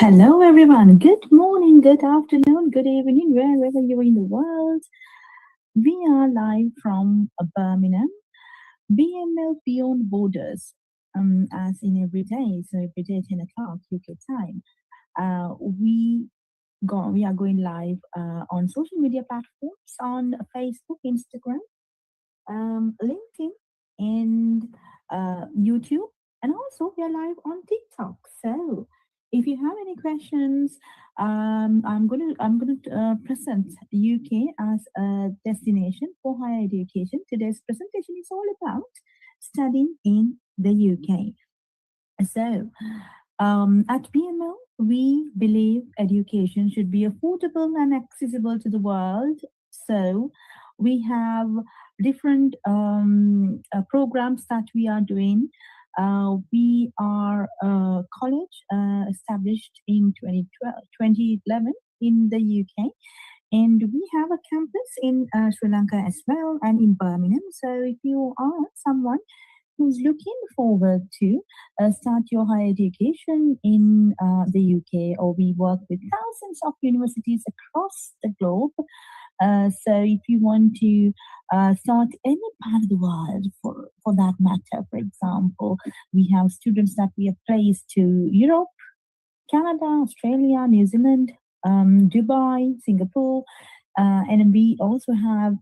Hello, everyone. Good morning, good afternoon, good evening, wherever you're in the world. We are live from Birmingham, BML Beyond Borders, as in every day. So every day, 10 o'clock UK time. We are going live on social media platforms on Facebook, Instagram, LinkedIn, and YouTube, and also we are live on TikTok. So if you have any questions, I'm gonna present UK as a destination for higher education. Today's presentation is all about studying in the UK. So at BML, we believe education should be affordable and accessible to the world. So we have different programs that we are doing. We are a college established in 2011 in the UK, and we have a campus in Sri Lanka as well and in Birmingham. So if you are someone who's looking forward to start your higher education in the UK, or we work with thousands of universities across the globe. So if you want to start any part of the world, for that matter, for example, we have students that we have placed to Europe, Canada, Australia, New Zealand, Dubai, Singapore, and we also have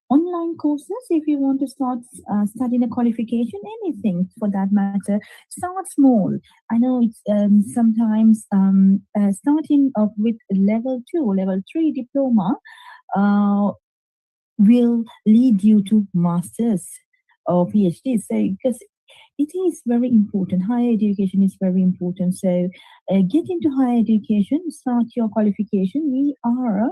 online courses. If you want to start studying a qualification, anything for that matter, start small. I know it's sometimes starting off with level 2, level 3 diploma will lead you to masters or PhD. So because it is very important, higher education is very important. So get into higher education, start your qualification. We are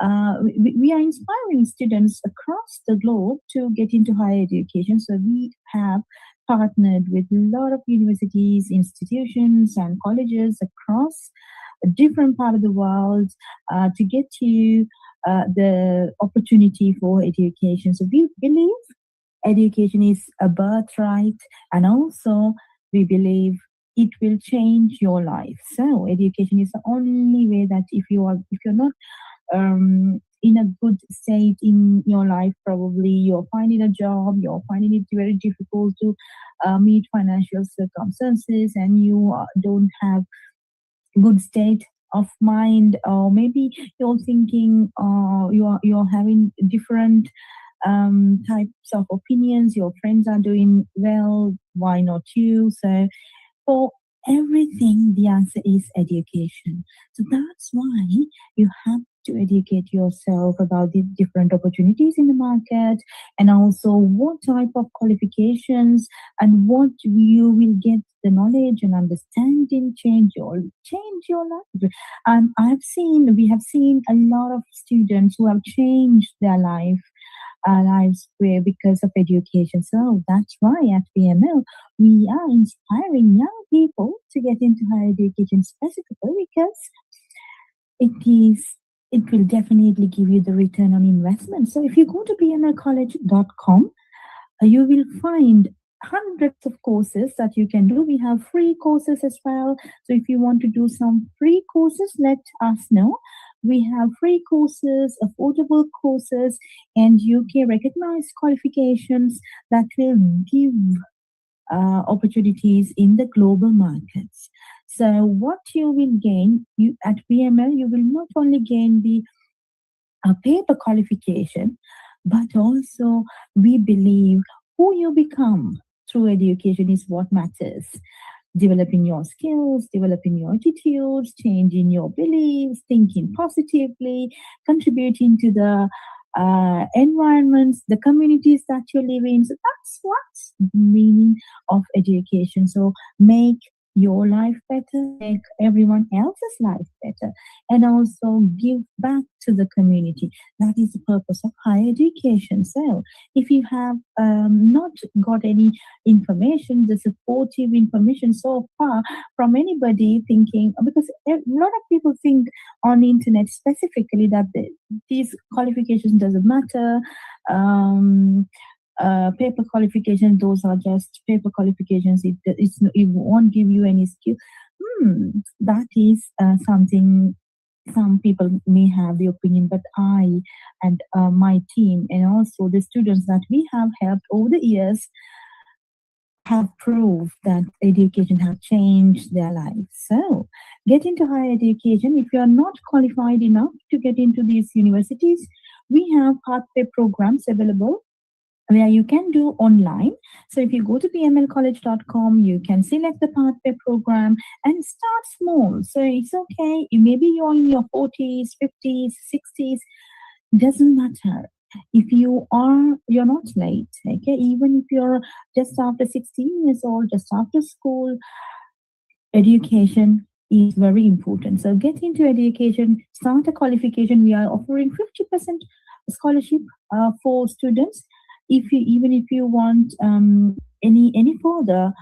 We are inspiring students across the globe to get into higher education. So we have partnered with a lot of universities, institutions, and colleges across a different part of the world to get you the opportunity for education. So we believe education is a birthright, and also we believe it will change your life. So education is the only way that if you're not in a good state in your life, probably you're finding a job, you're finding it very difficult to meet financial circumstances, and you don't have good state of mind, or maybe you're thinking you're having different types of opinions. Your friends are doing well, why not you? So for everything, the answer is education. So that's why you have to educate yourself about the different opportunities in the market, and also what type of qualifications and what you will get the knowledge and understanding change your life. And we have seen a lot of students who have changed their lives were because of education. So that's why at BML we are inspiring young people to get into higher education specifically because it is it will definitely give you the return on investment. So if you go to bmlcollege.com, you will find hundreds of courses that you can do. We have free courses as well. So if you want to do some free courses, let us know. We have free courses, affordable courses, and UK recognized qualifications that will give opportunities in the global markets. So what you will gain you at BML, you will not only gain the paper qualification, but also we believe who you become through education is what matters. Developing your skills, developing your attitudes, changing your beliefs, thinking positively, contributing to the environments, the communities that you live in. So that's what's the meaning of education. So make your life better, make everyone else's life better, and also give back to the community. That is the purpose of higher education. So if you have not got any information, the supportive information so far from anybody thinking, because a lot of people think on the internet specifically that these qualifications doesn't matter. Paper qualifications, those are just paper qualifications. It won't give you any skill. That is something some people may have the opinion, but I and my team and also the students that we have helped over the years have proved that education have changed their lives. So get into higher education. If you are not qualified enough to get into these universities, we have pathway programs available where you can do online. So if you go to bmlcollege.com, you can select the pathway program and start small. So it's okay. Maybe you're in your 40s, 50s, 60s, doesn't matter. If you're not late, okay? Even if you're just after 16 years old, just after school, education is very important. So get into education, start a qualification. We are offering 50% scholarship for students. If you even if you want any further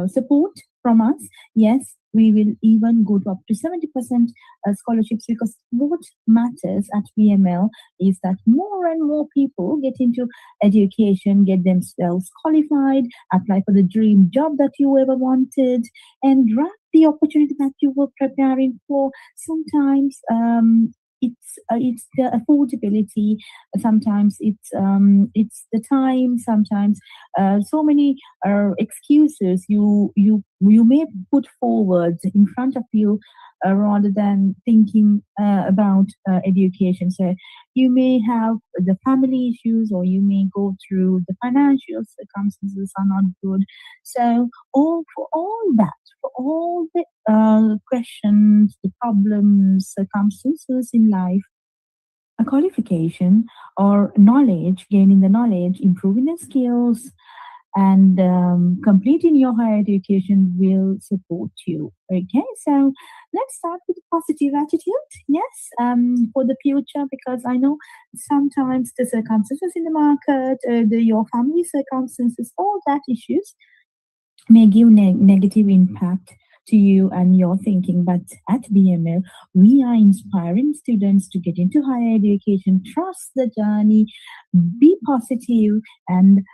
support from us, yes, we will even go to up to 70% scholarships, because what matters at BML is that more and more people get into education, get themselves qualified, apply for the dream job that you ever wanted, and grab the opportunity that you were preparing for. Sometimes it's the affordability, sometimes it's the time, sometimes so many excuses you may put forward in front of you rather than thinking about education. So you may have the family issues, or you may go through the financial circumstances are not good. So for all that, for all the questions, the problems, circumstances in life, a qualification or knowledge, gaining the knowledge, improving the skills, and completing your higher education will support you. Okay, so let's start with positive attitude. Yes, for the future, because I know sometimes the circumstances in the market, your family circumstances, all that issues may give negative impact to you and your thinking. But at BML, we are inspiring students to get into higher education, trust the journey, be positive, and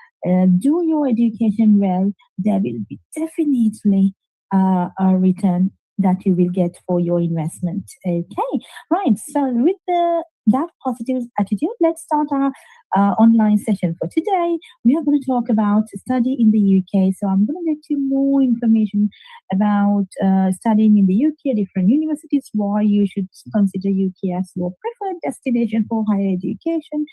do your education well. There will be definitely a return that you will get for your investment. Okay, right. So with that positive attitude, let's start our online session for today. We are going to talk about study in the UK. So I'm going to get you more information about studying in the UK, different universities, why you should consider UK as your preferred destination for higher education.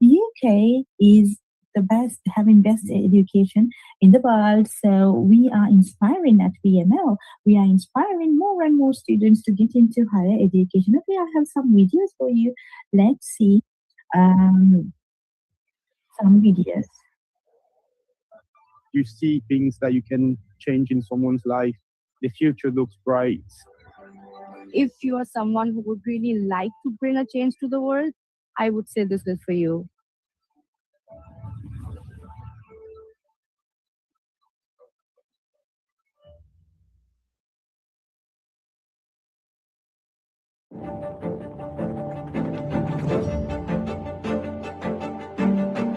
UK is the best, having best education in the world. So we are inspiring at BML. We are inspiring more and more students to get into higher education. Okay, I have some videos for you. Let's see um, some videos. You see things that you can change in someone's life. The future looks bright. If you are someone who would really like to bring a change to the world, I would say this is for you.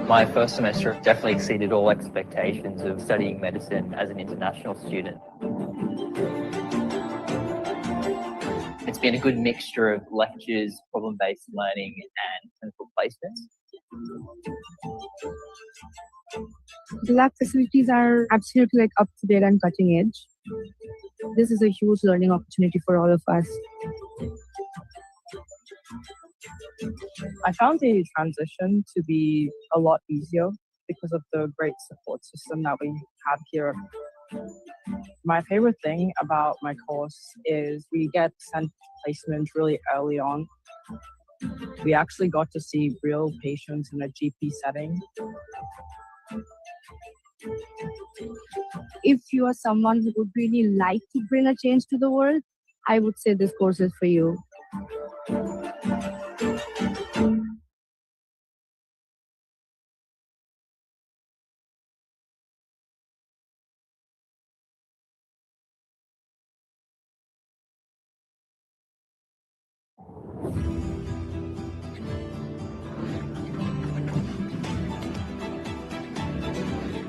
My first semester definitely exceeded all expectations of studying medicine as an international student. It's been a good mixture of lectures, problem-based learning, and clinical placements. The lab facilities are absolutely up to date and cutting edge. This is a huge learning opportunity for all of us. I found the transition to be a lot easier because of the great support system that we have here. My favorite thing about my course is we get sent placement really early on. We actually got to see real patients in a GP setting. If you are someone who would really like to bring a change to the world, I would say this course is for you.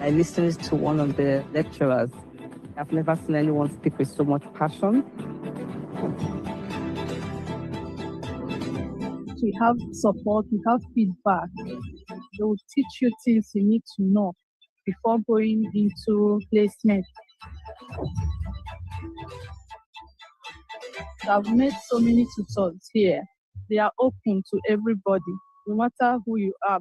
I listened to one of the lecturers. I've never seen anyone speak with so much passion. We have support, we have feedback. They will teach you things you need to know before going into placement. I've met so many tutors here. They are open to everybody, no matter who you are.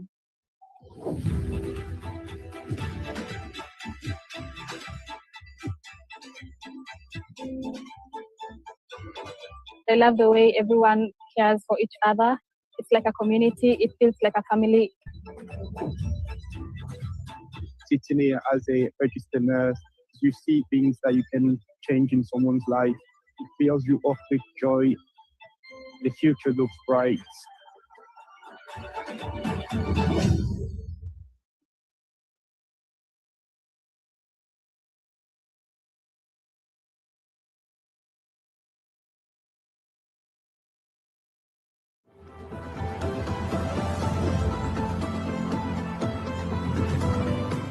I love the way everyone cares for each other. It's like a community. It feels like a family. Sitting here as a registered nurse, you see things that you can change in someone's life. It fills you up with joy. The future looks bright.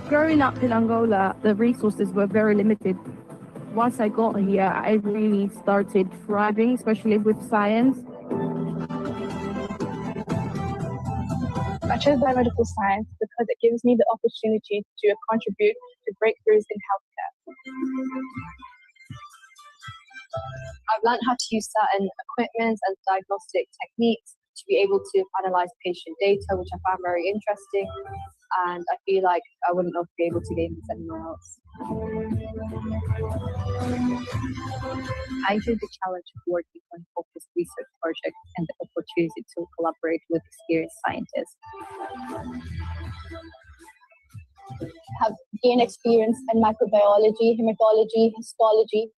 Growing up in Angola, the resources were very limited. Once I got here, I really started thriving, especially with science. I chose biomedical science because it gives me the opportunity to contribute to breakthroughs in healthcare. I've learned how to use certain equipment and diagnostic techniques to be able to analyze patient data, which I found very interesting. And I feel like I wouldn't have been able to gain this anywhere else. I enjoyed the challenge of working on focused research projects and the opportunity to collaborate with experienced scientists. Have gained experience in microbiology, hematology, histology,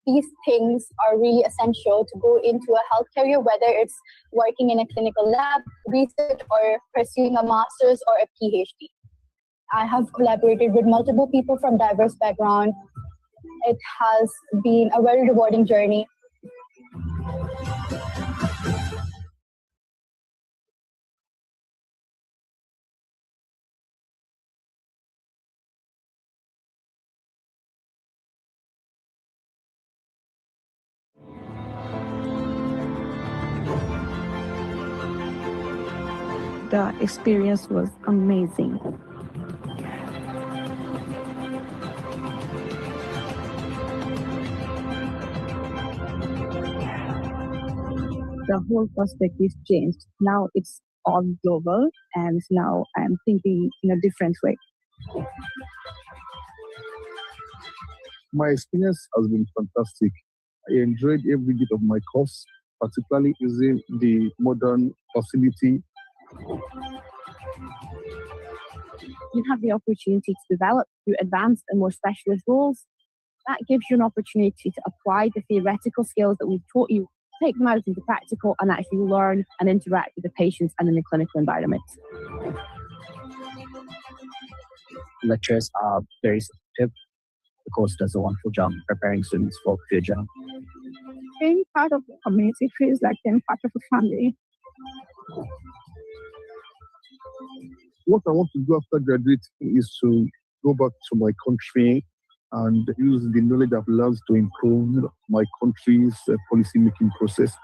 these things are really essential to go into a health career, whether it's working in a clinical lab, research, or pursuing a master's or a PhD. I have collaborated with multiple people from diverse backgrounds. It has been a very rewarding journey. The experience was amazing. The whole perspective changed. Now it's all global, and now I'm thinking in a different way. My experience has been fantastic. I enjoyed every bit of my course, particularly using the modern facility. You have the opportunity to develop through advanced and more specialist roles. That gives you an opportunity to apply the theoretical skills that we've taught you, take them out into practical, and actually learn and interact with the patients and in the clinical environment. Lecturers are very supportive. The course does a wonderful job preparing students for the future. Being part of the community feels like being part of a family. What I want to do after graduating is to go back to my country and use the knowledge I've learned to improve my country's policy-making process.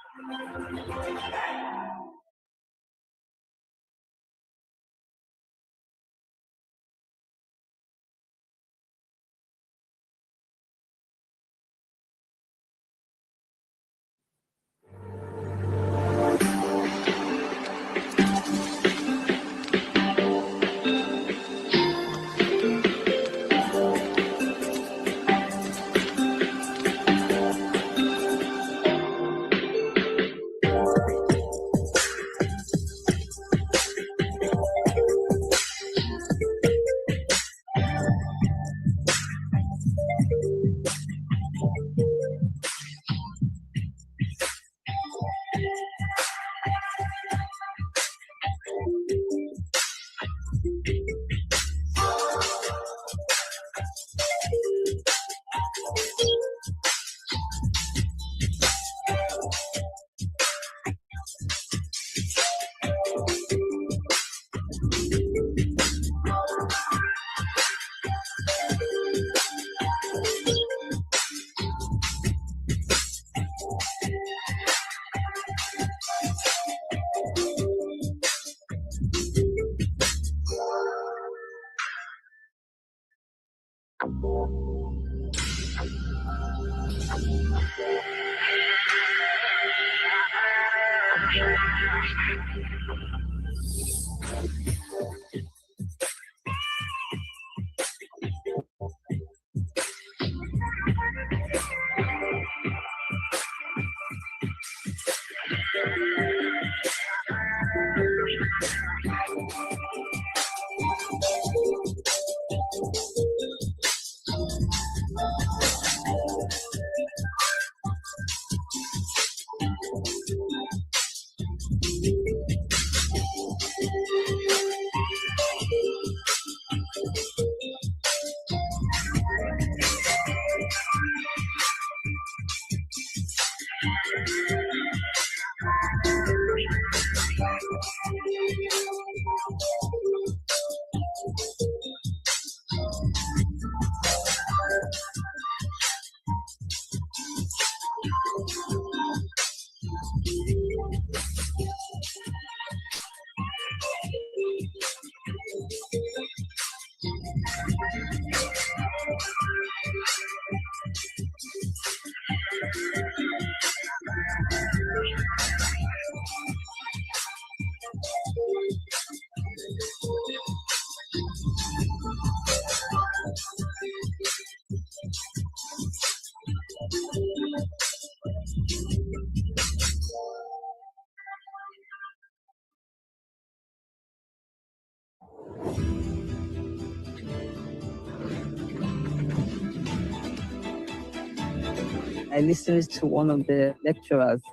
I listened to one of the lecturers.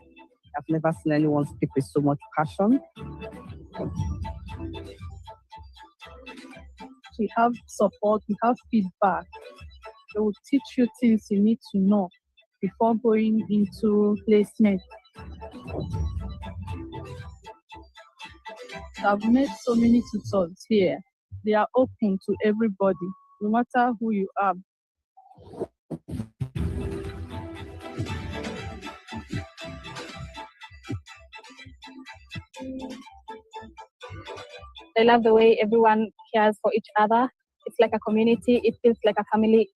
I've never seen anyone speak with so much passion. We have support, we have feedback. They will teach you things you need to know before going into placement. I've met so many tutors here. They are open to everybody, no matter who you are. I love the way everyone cares for each other. It's like a community. It feels like a family.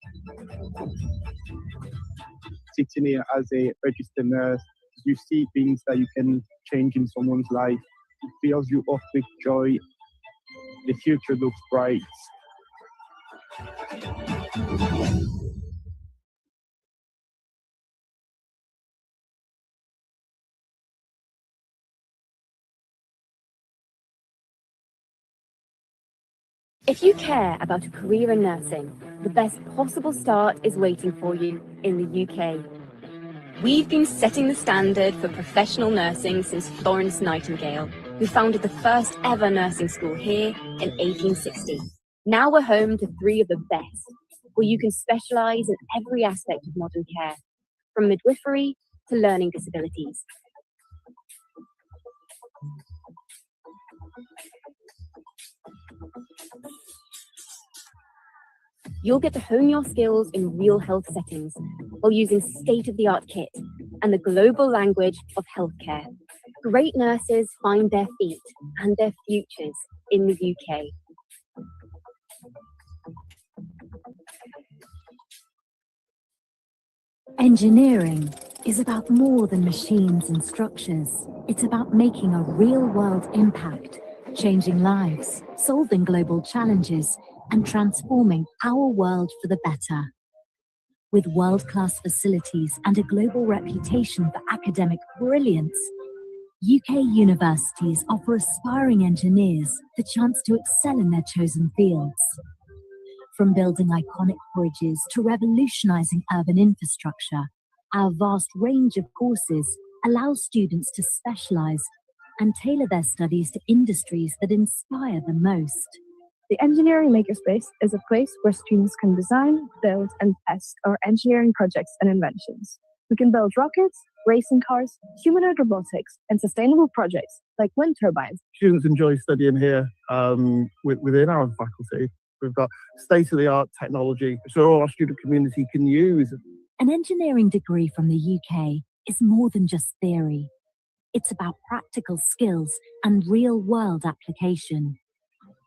Sitting here as a registered nurse, you see things that you can change in someone's life. It fills you up with joy. The future looks bright. If you care about a career in nursing, the best possible start is waiting for you in the UK. We've been setting the standard for professional nursing since Florence Nightingale, who founded the first ever nursing school here in 1860. Now we're home to 3 of the best, where you can specialise in every aspect of modern care, from midwifery to learning disabilities. You'll get to hone your skills in real health settings while using state-of-the-art kit and the global language of healthcare. Great nurses find their feet and their futures in the UK. Engineering is about more than machines and structures. It's about making a real-world impact, changing lives, solving global challenges, and transforming our world for the better. With world-class facilities and a global reputation for academic brilliance, UK universities offer aspiring engineers the chance to excel in their chosen fields. From building iconic bridges to revolutionizing urban infrastructure, our vast range of courses allows students to specialize and tailor their studies to industries that inspire them most. The Engineering Makerspace is a place where students can design, build, and test our engineering projects and inventions. We can build rockets, racing cars, humanoid robotics, and sustainable projects like wind turbines. Students enjoy studying here within our faculty. We've got state-of-the-art technology, so all our student community can use. An engineering degree from the UK is more than just theory. It's about practical skills and real-world application,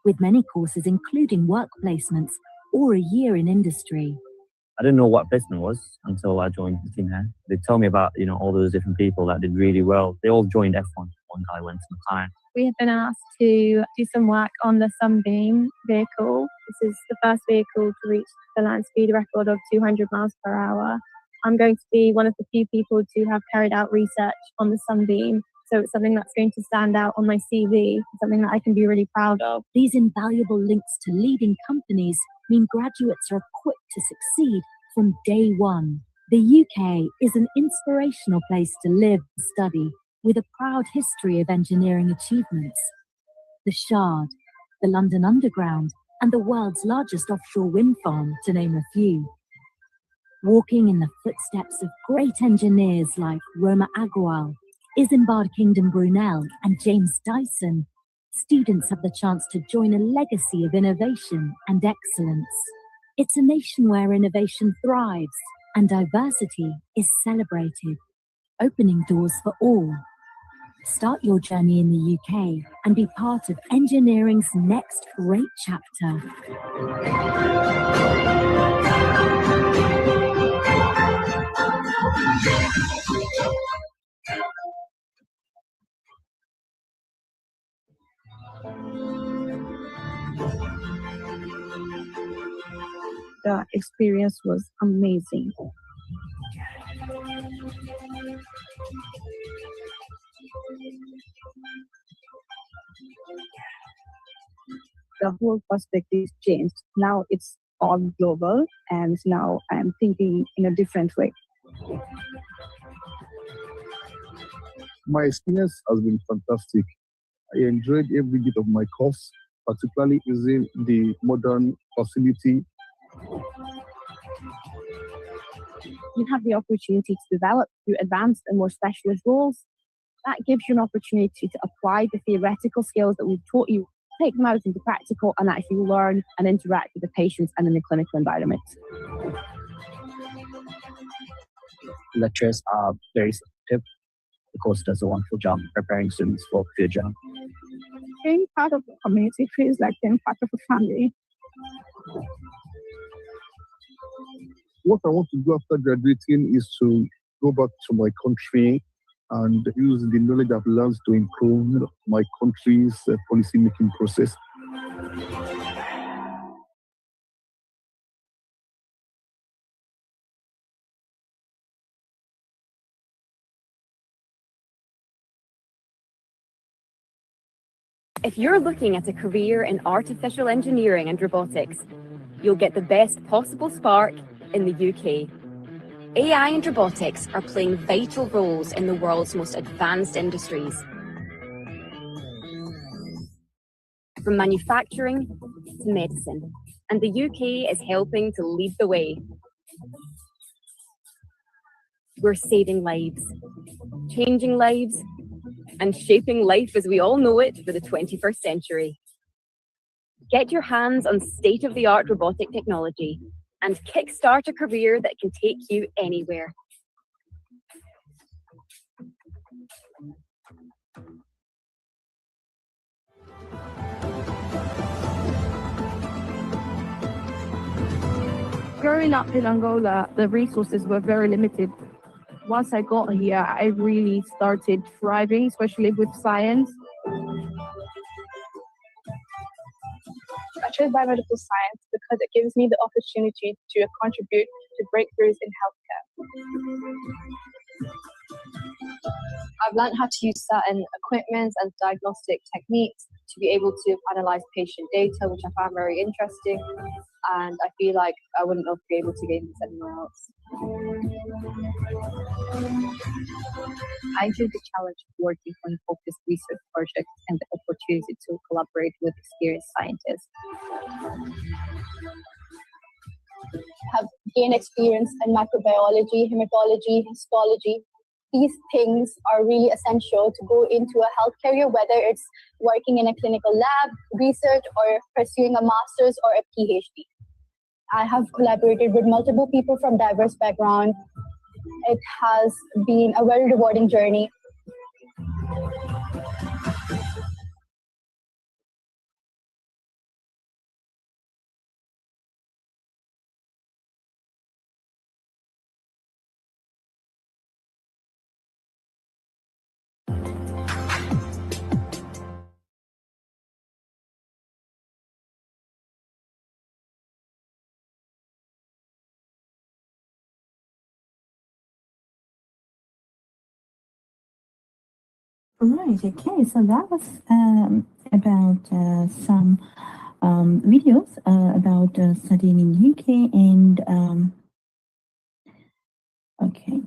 with many courses including work placements or a year in industry. I didn't know what placement was until I joined the team here. They told me about, all those different people that did really well. They all joined F1. One guy went to McLaren. We have been asked to do some work on the Sunbeam vehicle. This is the first vehicle to reach the land speed record of 200 miles per hour. I'm going to be one of the few people to have carried out research on the Sunbeam. So it's something that's going to stand out on my CV, something that I can be really proud of. These invaluable links to leading companies mean graduates are equipped to succeed from day one. The UK is an inspirational place to live and study, with a proud history of engineering achievements. The Shard, the London Underground, and the world's largest offshore wind farm, to name a few. Walking in the footsteps of great engineers like Roma Agarwal, Isambard Kingdom Brunel, and James Dyson, students have the chance to join a legacy of innovation and excellence. It's a nation where innovation thrives and diversity is celebrated, opening doors for all. Start your journey in the UK and be part of engineering's next great chapter. The experience was amazing. The whole perspective changed. Now it's all global, and now I'm thinking in a different way. My experience has been fantastic. I enjoyed every bit of my course, particularly using the modern facility. You have the opportunity to develop through advanced and more specialist roles. That gives you an opportunity to apply the theoretical skills that we've taught you, take them out into practical, and actually learn and interact with the patients and in the clinical environment. Lecturers are very supportive. The course does a wonderful job preparing students for the future. Being part of the community feels like being part of a family. What I want to do after graduating is to go back to my country and use the knowledge I've learned to improve my country's policy-making process. If you're looking at a career in artificial engineering and robotics, you'll get the best possible spark in the UK. AI and robotics are playing vital roles in the world's most advanced industries. From manufacturing to medicine, and the UK is helping to lead the way. We're saving lives, changing lives, and shaping life as we all know it for the 21st century. Get your hands on state-of-the-art robotic technology and kickstart a career that can take you anywhere. Growing up in Angola, the resources were very limited. Once I got here, I really started thriving, especially with science. I chose biomedical science because it gives me the opportunity to contribute to breakthroughs in healthcare. I've learned how to use certain equipments and diagnostic techniques to be able to analyze patient data, which I found very interesting. And I feel like I wouldn't have been able to gain this anywhere else. I enjoyed the challenge of working on focused research projects and the opportunity to collaborate with experienced scientists. Have gained experience in microbiology, hematology, histology. These things are really essential to go into a health career, whether it's working in a clinical lab, research, or pursuing a master's or a PhD. I have collaborated with multiple people from diverse backgrounds. It has been a very rewarding journey. Right, okay, so that was about some videos about studying in UK and okay.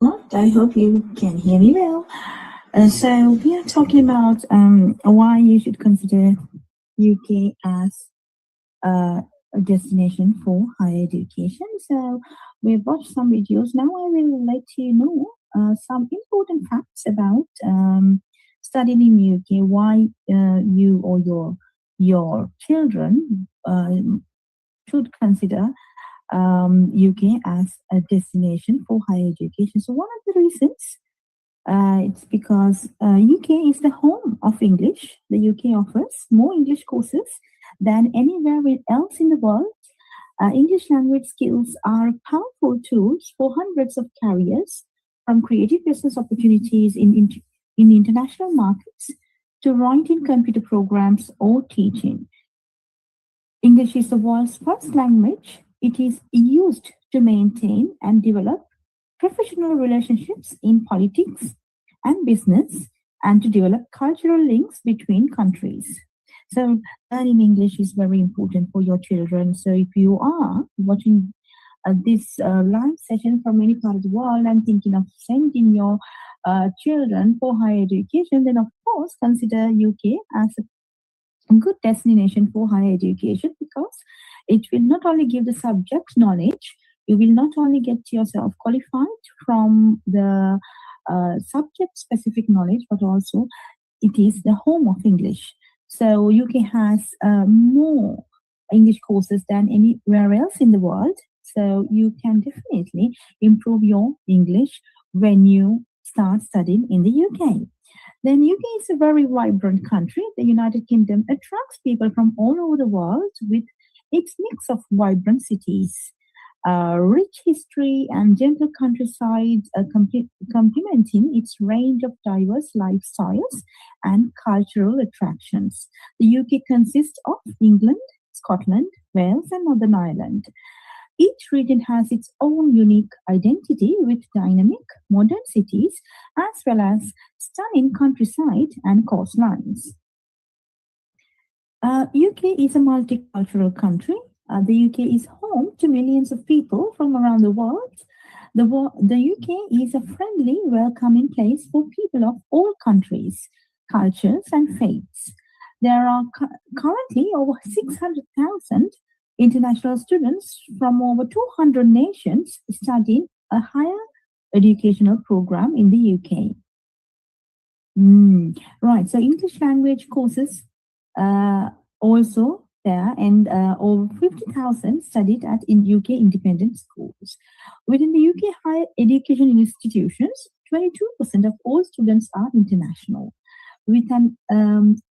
Well, I hope you can hear me well. So we are talking about why you should consider UK as a destination for higher education. So we've watched some videos. Now I will let you know some important facts about studying in UK. Why you or your children should consider UK as a destination for higher education. So one of the reasons it's because UK is the home of English. The UK offers more English courses than anywhere else in the world. English language skills are powerful tools for hundreds of careers, from creative business opportunities in international markets to writing computer programs or teaching. English is the world's first language. It is used to maintain and develop professional relationships in politics and business and to develop cultural links between countries. So, learning English is very important for your children. So, if you are watching this live session from any part of the world and thinking of sending your children for higher education, then of course consider UK as a good destination for higher education because it will not only give the subject knowledge, you will not only get yourself qualified from the subject specific knowledge, but also it is the home of English. So UK has more English courses than anywhere else in the world. So you can definitely improve your English when you start studying in the UK. Then UK is a very vibrant country. The United Kingdom attracts people from all over the world with its mix of vibrant cities, rich history and gentle countryside complementing its range of diverse lifestyles and cultural attractions. The UK consists of England, Scotland, Wales and Northern Ireland. Each region has its own unique identity with dynamic modern cities as well as stunning countryside and coastlines. UK is a multicultural country. The UK is home to millions of people from around the world. The UK is a friendly, welcoming place for people of all countries, cultures, and faiths. There are currently over 600,000 international students from over 200 nations studying a higher educational program in the UK. Right, so English language courses also there, and over 50,000 studied at UK independent schools. Within the UK higher education institutions, 22% of all students are international, with an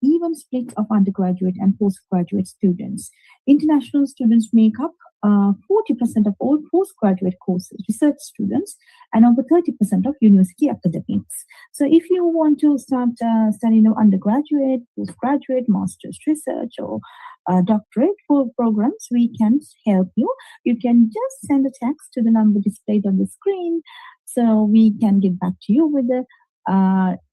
even split of undergraduate and postgraduate students. International students make up 40% of all postgraduate courses, research students, and over 30% of university academics. So if you want to start studying undergraduate, postgraduate, master's research, or doctorate programs, we can help you. You can just send a text to the number displayed on the screen so we can get back to you with the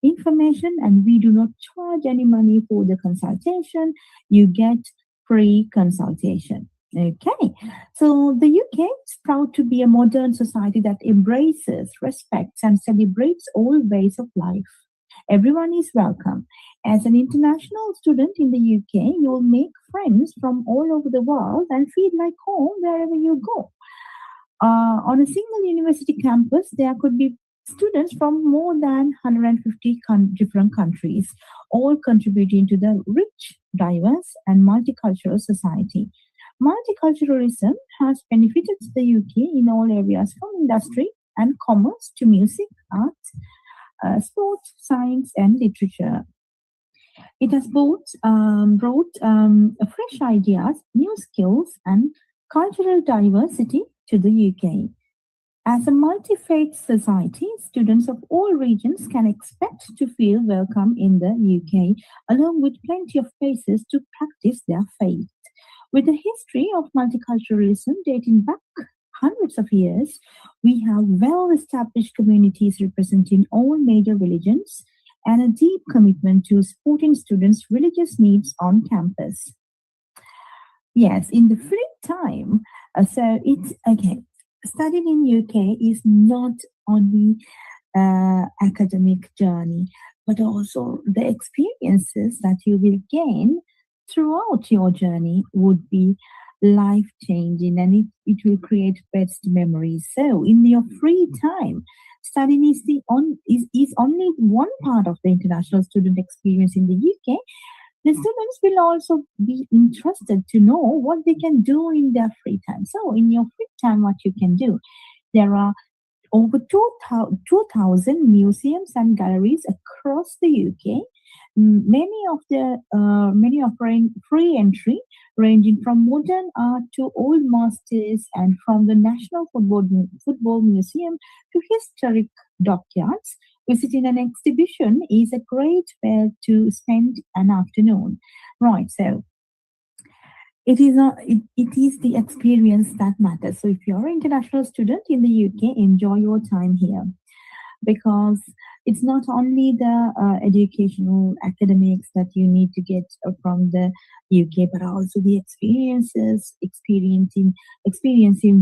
information, and we do not charge any money for the consultation. You get free consultation. Okay, so the UK is proud to be a modern society that embraces, respects, and celebrates all ways of life. Everyone is welcome. As an international student in the UK, you'll make friends from all over the world and feel like home wherever you go. On a single university campus, there could be students from more than 150 different countries, all contributing to the rich, diverse, and multicultural society. Multiculturalism has benefited the UK in all areas from industry and commerce to music, arts, sports, science, and literature. It has brought fresh ideas, new skills, and cultural diversity to the UK. As a multi-faith society, students of all regions can expect to feel welcome in the UK, along with plenty of places to practice their faith. With a history of multiculturalism dating back hundreds of years, we have well-established communities representing all major religions and a deep commitment to supporting students' religious needs on campus. Yes, in the free time, so it's okay. Studying in UK is not only academic journey, but also the experiences that you will gain throughout your journey would be life-changing, and it will create best memories. So in your free time, studying is only one part of the international student experience in the UK. The students will also be interested to know what they can do in their free time. So in your free time, what you can do, there are over 2,000 museums and galleries across the UK. Many offering free entry, ranging from modern art to old masters, and from the National Football Museum to historic dockyards. Visiting an exhibition is a great way to spend an afternoon. Right, so it is the experience that matters. So if you're an international student in the UK, enjoy your time here, because it's not only the educational academics that you need to get from the UK, but also the experiences, experiencing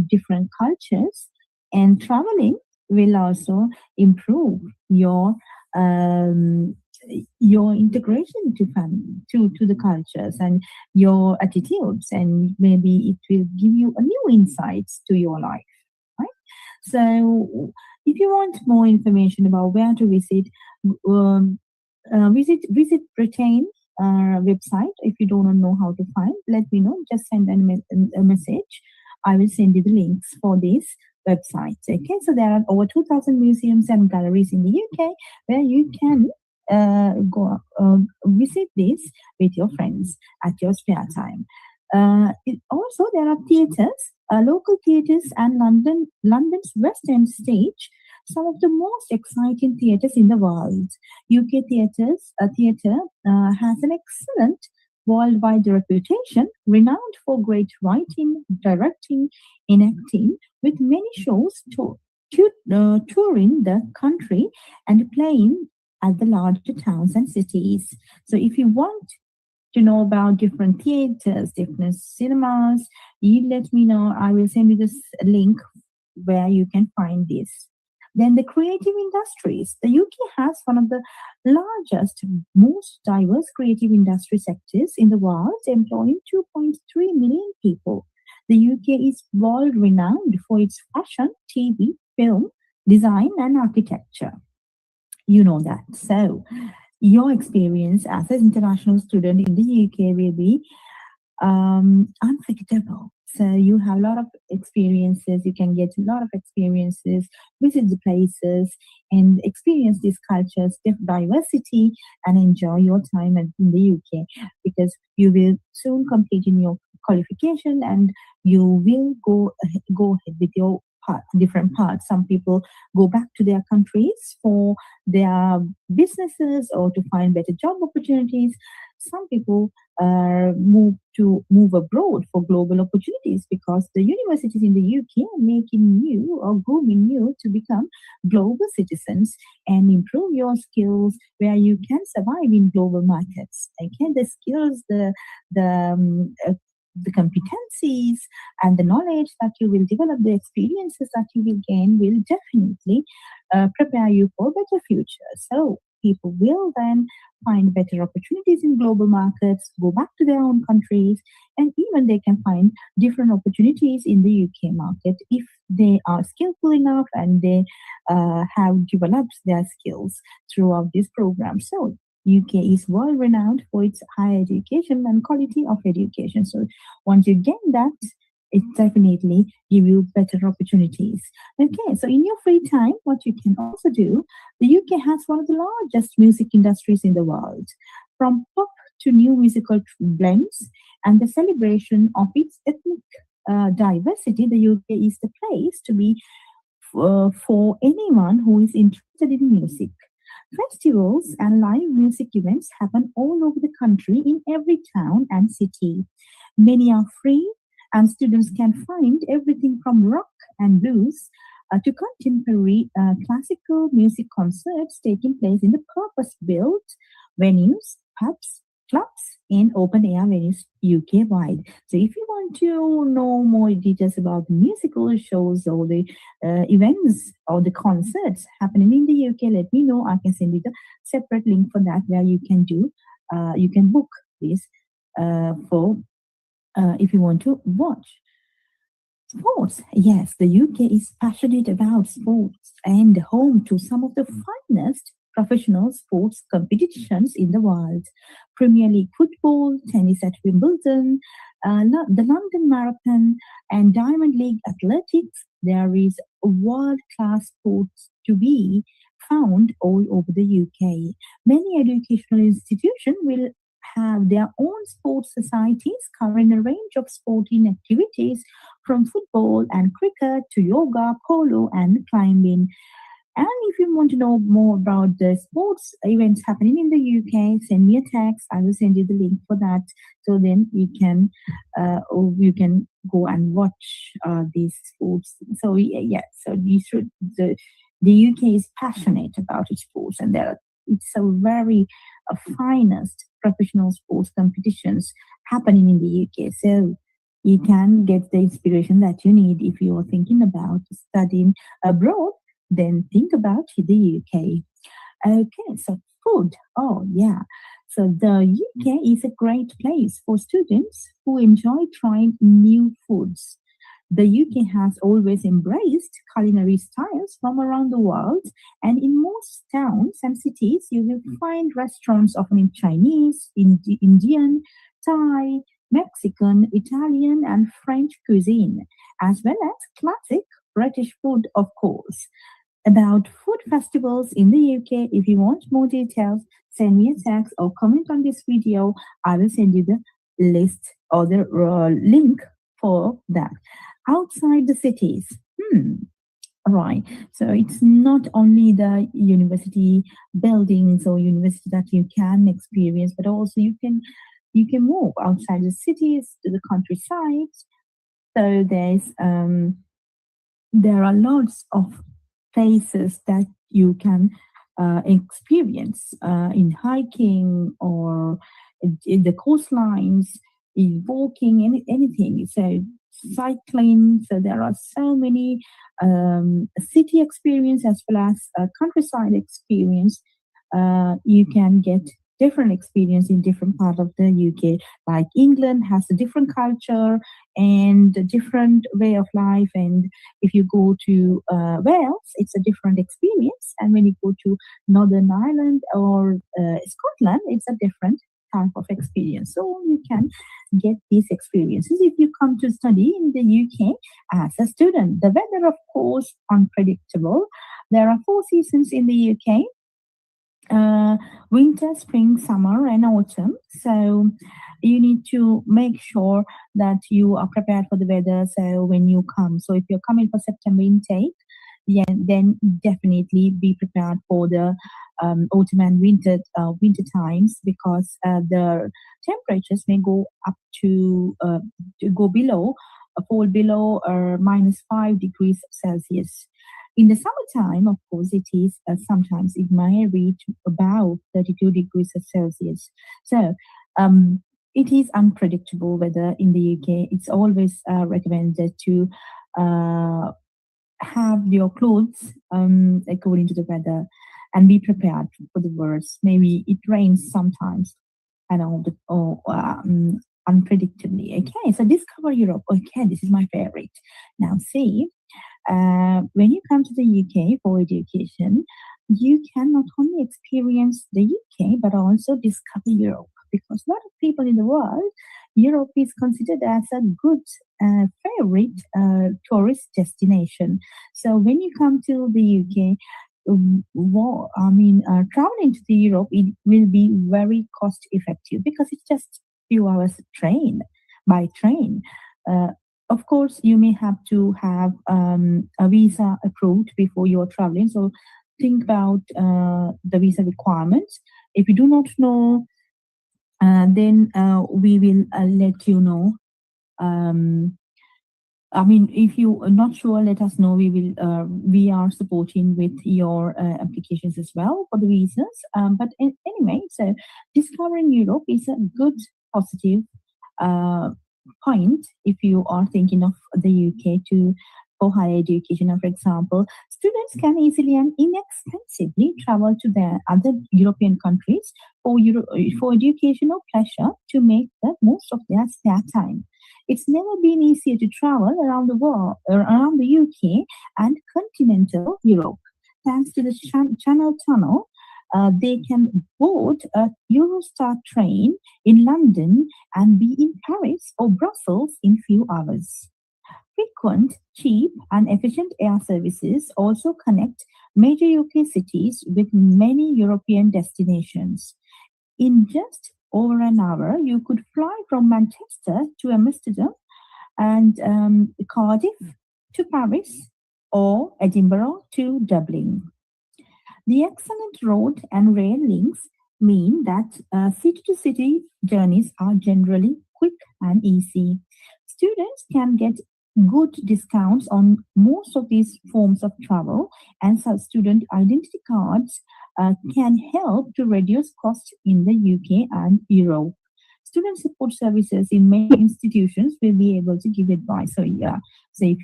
different cultures, and traveling will also improve your integration to to the cultures and your attitudes, and maybe it will give you a new insights to your life, right? So if you want more information about where to visit, visit Britain website. If you don't know how to find, let me know. Just send a message. I will send you the links for this website. Okay, so there are over 2,000 museums and galleries in the UK where you can go visit this with your friends at your spare time. Also, there are theatres, local theatres, and London's West End stage, some of the most exciting theatres in the world. UK theatre has an excellent worldwide reputation, renowned for great writing, directing, and acting, with many shows touring the country and playing at the larger towns and cities. So if you want to know about different theaters, different cinemas, you let me know. I will send you this link where you can find this. Then the creative industries. The UK has one of the largest, most diverse creative industry sectors in the world, employing 2.3 million people. The UK is world renowned for its fashion, TV, film, design, and architecture. You know that. So, your experience as an international student in the UK will be unforgettable. So you have a lot of experiences, you can get a lot of experiences, visit the places, and experience these cultures, diversity, and enjoy your time in the UK, because you will soon complete in your qualification and you will go ahead with your different parts. Some people go back to their countries for their businesses or to find better job opportunities. Some people move abroad for global opportunities, because the universities in the UK are making you or grooming you to become global citizens and improve your skills where you can survive in global markets. Okay, the skills, the competencies and the knowledge that you will develop, the experiences that you will gain will definitely prepare you for a better future. So people will then find better opportunities in global markets, go back to their own countries, and even they can find different opportunities in the UK market if they are skillful enough and they have developed their skills throughout this program. So UK is world renowned for its higher education and quality of education. So once you gain that, it definitely give you better opportunities. Okay, so in your free time, what you can also do, the UK has one of the largest music industries in the world. From pop to new musical blends and the celebration of its ethnic diversity, the UK is the place to be for anyone who is interested in music. Festivals and live music events happen all over the country in every town and city. Many are free, and students can find everything from rock and blues to contemporary classical music concerts taking place in the purpose-built venues, pubs, clubs, and open-air venues UK-wide. So if you want to know more details about the musical shows or the events or the concerts happening in the UK, let me know. I can send you the separate link for that, where you can you can book this for if you want to watch. Sports. Yes, the UK is passionate about sports and home to some of the finest professional sports competitions in the world. Premier League football, tennis at Wimbledon, the London Marathon, and Diamond League athletics. There is world-class sports to be found all over the UK. Many educational institutions will have their own sports societies covering a range of sporting activities from football and cricket to yoga, polo, and climbing. And if you want to know more about the sports events happening in the UK, send me a text. I will send you the link for that. So then you can go and watch these sports. So yeah, so you should. The UK is passionate about its sports, and it's a very finest professional sports competitions happening in the UK. So you can get the inspiration that you need if you are thinking about studying abroad. Then think about the UK. Okay, so food. Oh, yeah. So the UK is a great place for students who enjoy trying new foods. The UK has always embraced culinary styles from around the world, and in most towns and cities, you will find restaurants offering Chinese, Indian, Thai, Mexican, Italian, and French cuisine, as well as classic British food, of course. About food festivals in the UK, if you want more details, send me a text or comment on this video. I will send you the list or the link for that. Outside the cities, right. So it's not only the university buildings or university that you can experience, but also you can move outside the cities to the countryside. So there are lots of places that you can experience in hiking or in the coastlines, in walking, anything. So cycling. So there are so many city experience as well as countryside experience. You can get different experience in different part of the UK. Like England has a different culture and a different way of life. And if you go to Wales, it's a different experience. And when you go to Northern Ireland or Scotland, it's a different type of experience. So you can get these experiences if you come to study in the UK as a student. The weather, of course, unpredictable. There are 4 seasons in the UK. Winter, spring, summer, and autumn. So you need to make sure that you are prepared for the weather. So when you come, so if you're coming for September intake, yeah, then definitely be prepared for the autumn and winter times, because the temperatures may go up to go below, fall below or -5 degrees Celsius. In the summertime, of course, it is sometimes it may reach about 32 degrees Celsius. So it is unpredictable weather in the UK. It's always recommended to have your clothes according to the weather and be prepared for the worst. Maybe it rains sometimes and unpredictably. Okay, so discover Europe. Okay, this is my favorite. Now see. When you come to the UK for education, you can not only experience the UK but also discover Europe, because a lot of people in the world, Europe is considered as a good favorite tourist destination. So when you come to the UK, traveling to the Europe, it will be very cost effective because it's just few hours by train. Of course, you may have to have a visa approved before you're traveling. So think about the visa requirements. If you do not know, then we will let you know. If you are not sure, let us know. We are supporting with your applications as well for the visas. But anyway, so discovering Europe is a good, positive point if you are thinking of the UK for higher education. For example, students can easily and inexpensively travel to the other European countries for education or pleasure to make the most of their spare time. It's never been easier to travel around the world, around the UK and continental Europe. Thanks to the Channel Tunnel, they can board a Eurostar train in London and be in Paris or Brussels in few hours. Frequent, cheap, and efficient air services also connect major UK cities with many European destinations. In just over an hour, you could fly from Manchester to Amsterdam and Cardiff to Paris or Edinburgh to Dublin. The excellent road and rail links mean that city-to-city journeys are generally quick and easy. Students can get good discounts on most of these forms of travel, and some student identity cards can help to reduce costs in the UK and Europe. Student support services in many institutions will be able to give advice. So yeah, so if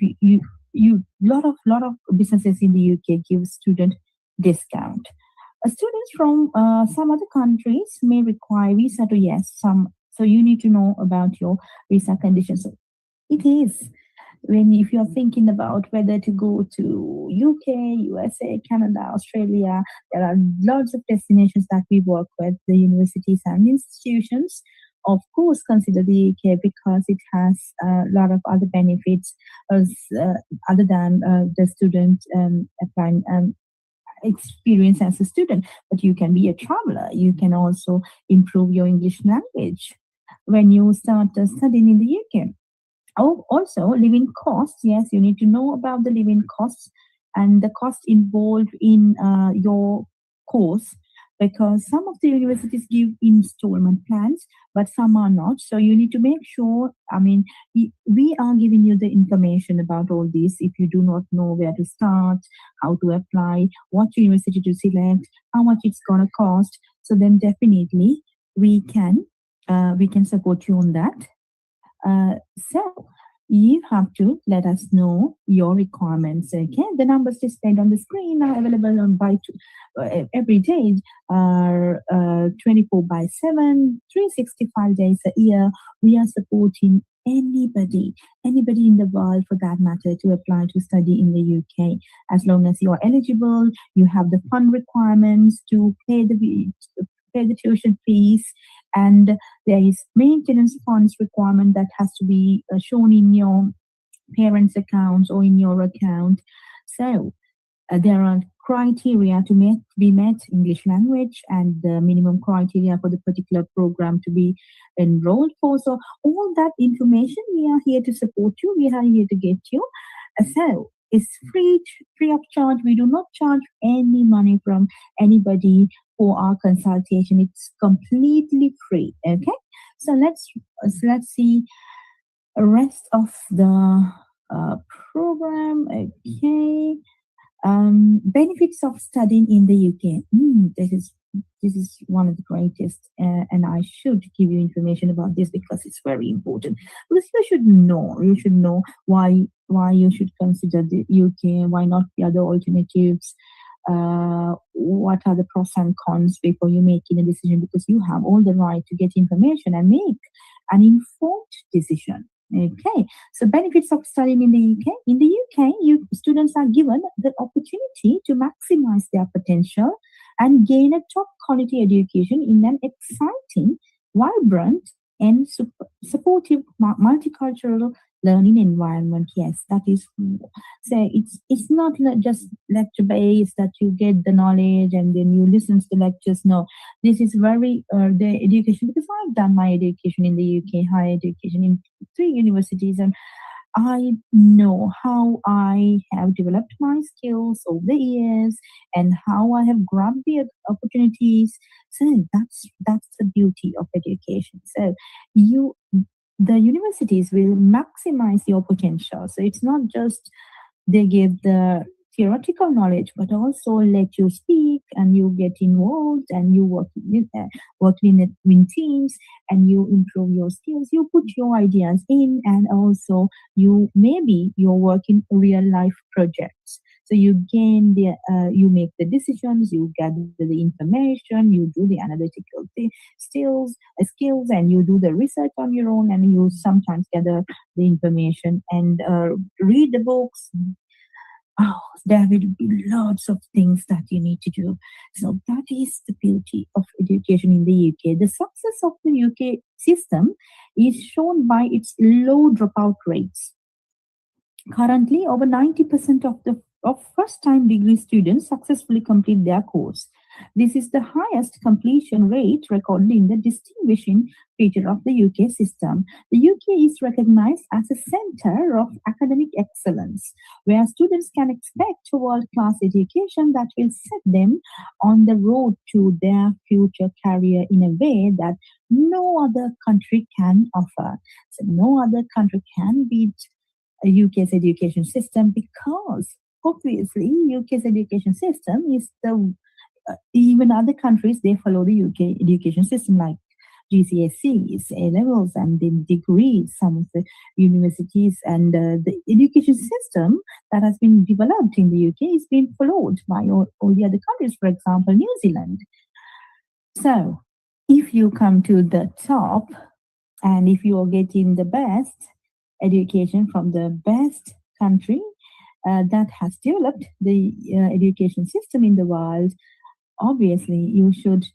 you lot of businesses in the UK give student discount. Students from some other countries may require visa to yes some. So you need to know about your visa conditions. So it is when if you're thinking about whether to go to UK, USA, Canada, Australia, there are lots of destinations that we work with, the universities and institutions. Of course, consider the UK because it has a lot of other benefits as, other than the student applying experience as a student. But you can be a traveler. You can also improve your English language when you start studying in the UK. Oh, also, living costs. Yes, you need to know about the living costs and the cost involved in your course because some of the universities give installment plans, but some are not. So you need to make sure. I mean, we are giving you the information about all this. If you do not know where to start, how to apply, what university to select, how much it's gonna cost, so then definitely we can support you on that. So you have to let us know your requirements. Okay, the numbers displayed on the screen are available on every day, are 24/7, 365 days a year. We are supporting anybody in the world for that matter to apply to study in the UK. As long as you are eligible, you have the fund requirements to pay the tuition fees, and there is maintenance funds requirement that has to be shown in your parents' accounts or in your account. So there are criteria to be met, English language, and the minimum criteria for the particular program to be enrolled for. So all that information, we are here to support you. We are here to get you. So it's free of charge. We do not charge any money from anybody for our consultation. It's completely free. Okay, so let's see the rest of the program. Okay, benefits of studying in the UK. This is one of the greatest, and I should give you information about this because it's very important. Because you should know why you should consider the UK, why not the other alternatives. What are the pros and cons before you making a decision, because you have all the right to get information and make an informed decision. Okay, so benefits of studying in the UK. In the UK, students are given the opportunity to maximize their potential and gain a top quality education in an exciting, vibrant, and supportive multicultural learning environment. Yes, that is. So it's not just lecture based that you get the knowledge and then you listen to the lectures. No, this is very the education, because I've done my education in the UK, higher education in 3 universities, and I know how I have developed my skills over the years and how I have grabbed the opportunities. So that's the beauty of education. So the universities will maximize your potential. So it's not just they give the theoretical knowledge, but also let you speak and you get involved and you work in teams and you improve your skills. You put your ideas in, and also you work in real life projects. So you gain you make the decisions, you gather the information, you do the analytical skills, and you do the research on your own, and you sometimes gather the information and read the books. Oh, there will be lots of things that you need to do. So that is the beauty of education in the UK. The success of the UK system is shown by its low dropout rates. Currently, over 90% of first-time degree students successfully complete their course. This is the highest completion rate recorded in the distinguishing feature of the UK system. The UK is recognized as a center of academic excellence, where students can expect a world-class education that will set them on the road to their future career in a way that no other country can offer. So no other country can beat UK's education system, because obviously UK's education system is the even other countries, they follow the UK education system, like GCSEs, A levels, and then degrees. Some of the universities and the education system that has been developed in the UK is being followed by all the other countries. For example, New Zealand. So, if you come to the top, and if you are getting the best education from the best country that has developed the education system in the world, obviously you should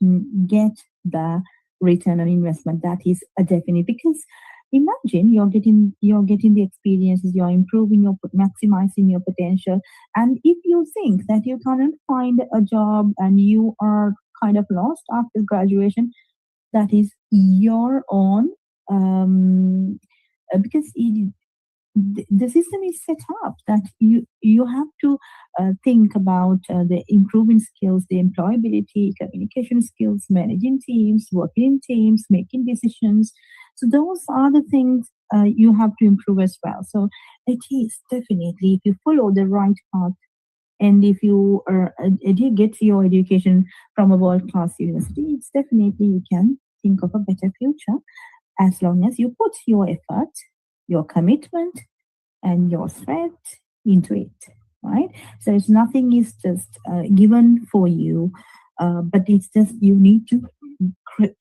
get the return on investment. That is a definite, because imagine you're getting the experiences, you're improving, you're maximizing your potential, and if you think that you cannot find a job and you are kind of lost after graduation, that is your own because the system is set up that you have to think about the improving skills, the employability, communication skills, managing teams, working in teams, making decisions. So those are the things you have to improve as well. So it is definitely, if you follow the right path, and if you get your education from a world-class university, it's definitely you can think of a better future, as long as you put your effort, your commitment, and your sweat into it, right? So it's nothing is just given for you, but it's just you need to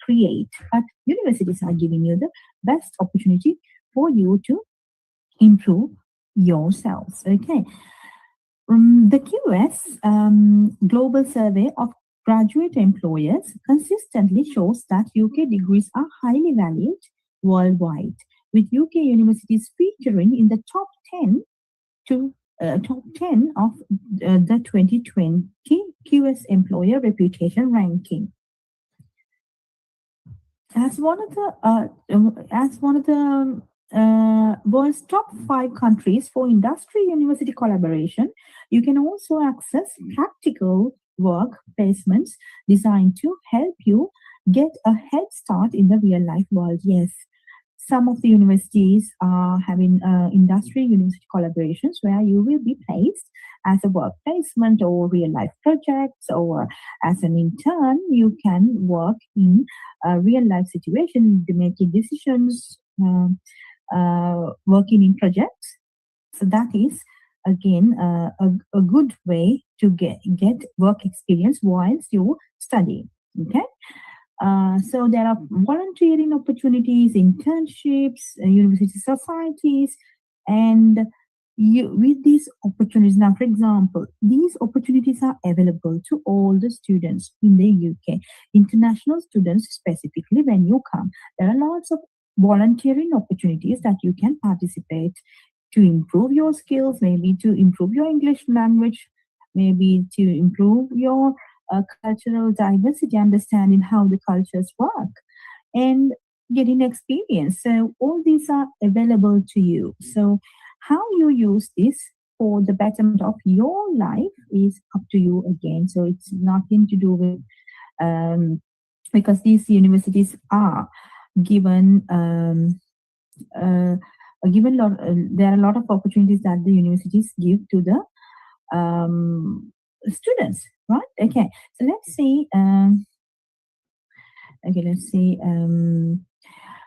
create. But universities are giving you the best opportunity for you to improve yourselves. Okay. The QS Global Survey of Graduate Employers consistently shows that UK degrees are highly valued worldwide, with UK universities featuring in the top 10 of the 2020 QS Employer Reputation Ranking. As one of the world's top 5 countries for industry-university collaboration, you can also access practical work placements designed to help you get a head start in the real-life world. Yes, some of the universities are having industry-university collaborations where you will be placed as a work placement or real-life projects, or as an intern, you can work in a real-life situation, making decisions, working in projects. So that is again a good way to get work experience whilst you study. Okay. So there are volunteering opportunities, internships, university societies, and with these opportunities. Now, for example, these opportunities are available to all the students in the UK, international students specifically. When you come, there are lots of volunteering opportunities that you can participate to improve your skills, maybe to improve your English language, maybe to improve your cultural diversity, understanding how the cultures work, and getting experience. So all these are available to you. So how you use this for the betterment of your life is up to you again. So it's nothing to do with because these universities are given there are a lot of opportunities that the universities give to the students, right? Okay, so let's see.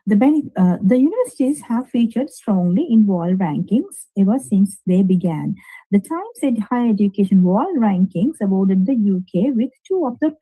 The universities have featured strongly in world rankings ever since they began. The Times said Higher Education World Rankings awarded the UK with 2 of the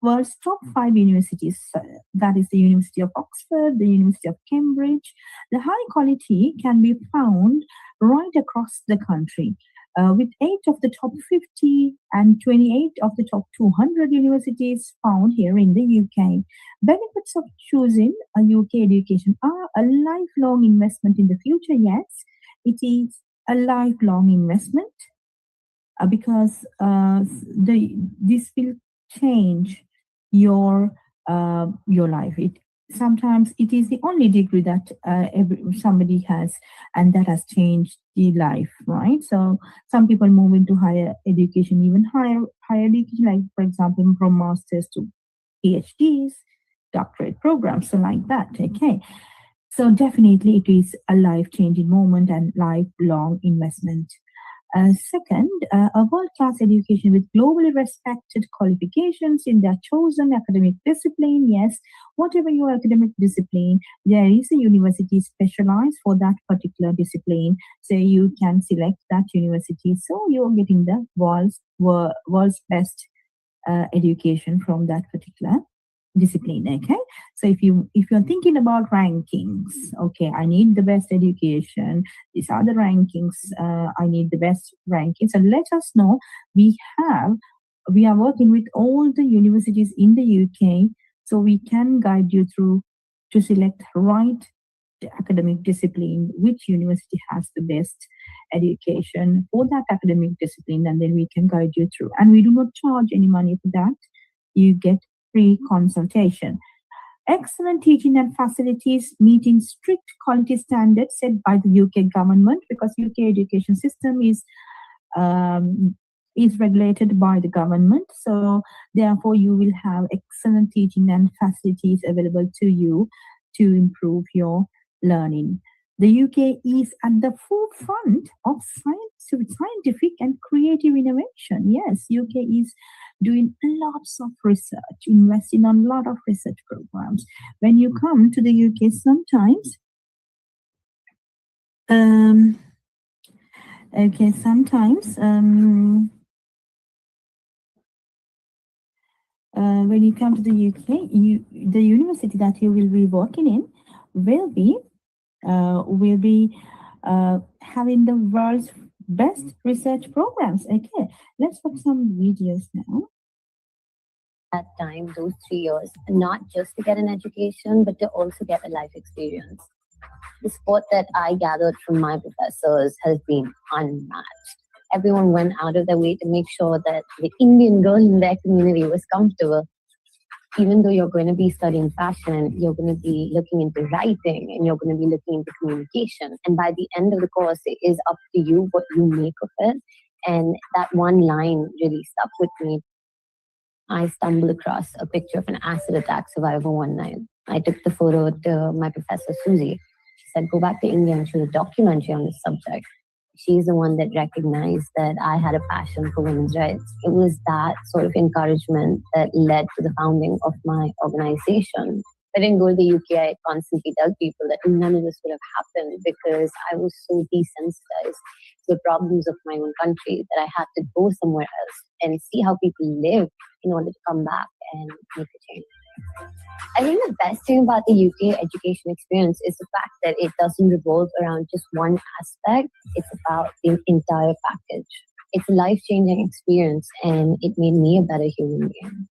world's top 5 universities. That is the University of Oxford, the University of Cambridge. The high quality can be found right across the country, with 8 of the top 50 and 28 of the top 200 universities found here in the UK. Benefits of choosing a UK education are a lifelong investment in the future. Yes, it is a lifelong investment because this will change your life. Sometimes it is the only degree that somebody has, and that has changed the life, right? So some people move into higher education, even higher education, like for example from masters to PhDs, doctorate programs, so like that. Okay, so definitely it is a life-changing moment and lifelong investment. Second, a world-class education with globally respected qualifications in their chosen academic discipline. Yes, whatever your academic discipline, there is a university specialized for that particular discipline. So you can select that university. So you're getting the world's best education from that particular discipline. Okay, so if you're thinking about rankings, okay, I need the best education, these are the rankings, I need the best rankings, and let us know. We are working with all the universities in the UK, so we can guide you through to select right academic discipline, which university has the best education for that academic discipline, and then we can guide you through, and we do not charge any money for that. You get free consultation. Excellent teaching and facilities meeting strict quality standards set by the UK government, because UK education system is regulated by the government. So therefore you will have excellent teaching and facilities available to you to improve your learning. The UK is at the forefront of scientific and creative innovation. Yes, UK is doing lots of research, investing on a lot of research programs. When you come to the UK, sometimes, when you come to the UK, the university that you will be working in will be having the world's best research programs. Okay, let's watch some videos now. That time, those 3 years, not just to get an education, but to also get a life experience. The support that I gathered from my professors has been unmatched. Everyone went out of their way to make sure that the Indian girl in their community was comfortable. Even though you're going to be studying fashion, you're going to be looking into writing, and you're going to be looking into communication. And by the end of the course, it is up to you what you make of it. And that one line really stuck with me. I stumbled across a picture of an acid attack survivor one night. I took the photo to my professor, Susie. She said, go back to India and shoot a documentary on this subject. She's the one that recognized that I had a passion for women's rights. It was that sort of encouragement that led to the founding of my organization. I didn't go to the UK. I constantly tell people that none of this would have happened because I was so desensitized to the problems of my own country that I had to go somewhere else and see how people live in order to come back and make a change. I think the best thing about the UK education experience is the fact that it doesn't revolve around just one aspect. It's about the entire package. It's a life-changing experience, and it made me a better human being.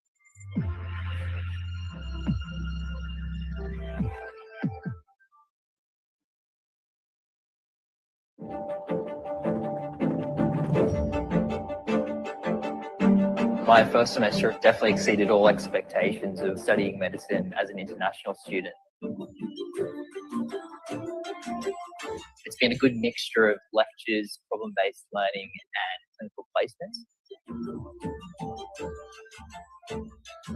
My first semester definitely exceeded all expectations of studying medicine as an international student. It's been a good mixture of lectures, problem-based learning, and clinical placements.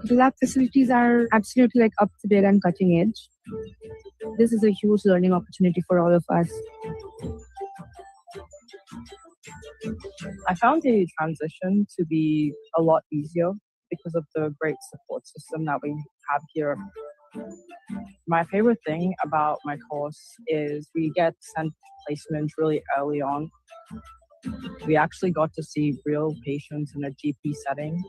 The lab facilities are absolutely up to date and cutting edge. This is a huge learning opportunity for all of us. I found the transition to be a lot easier because of the great support system that we have here. My favorite thing about my course is we get sent placements really early on. We actually got to see real patients in a GP setting.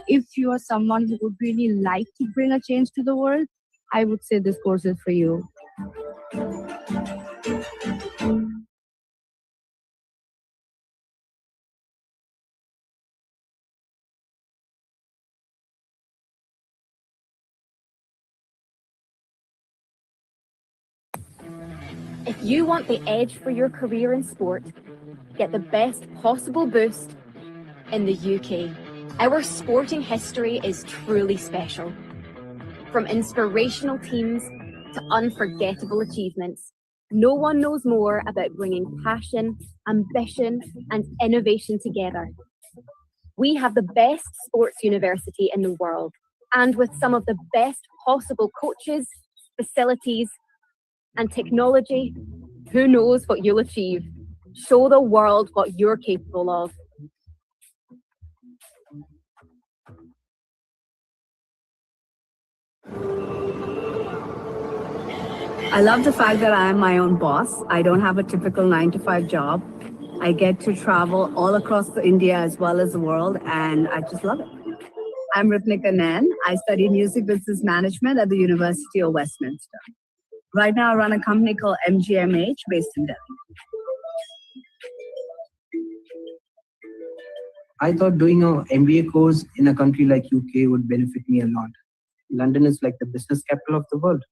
If you are someone who would really like to bring a change to the world, I would say this course is for you. If you want the edge for your career in sport, get the best possible boost in the UK. Our sporting history is truly special. From inspirational teams to unforgettable achievements, no one knows more about bringing passion, ambition, and innovation together. We have the best sports university in the world, and with some of the best possible coaches, facilities, and technology, who knows what you'll achieve? Show the world what you're capable of. I love the fact that I am my own boss. I don't have a typical 9-to-5 job. I get to travel all across India as well as the world, and I just love it. I'm Ritnika Nain. I study music business management at the University of Westminster. Right now, I run a company called MGMH based in Delhi. I thought doing an MBA course in a country like UK would benefit me a lot. London is like the business capital of the world.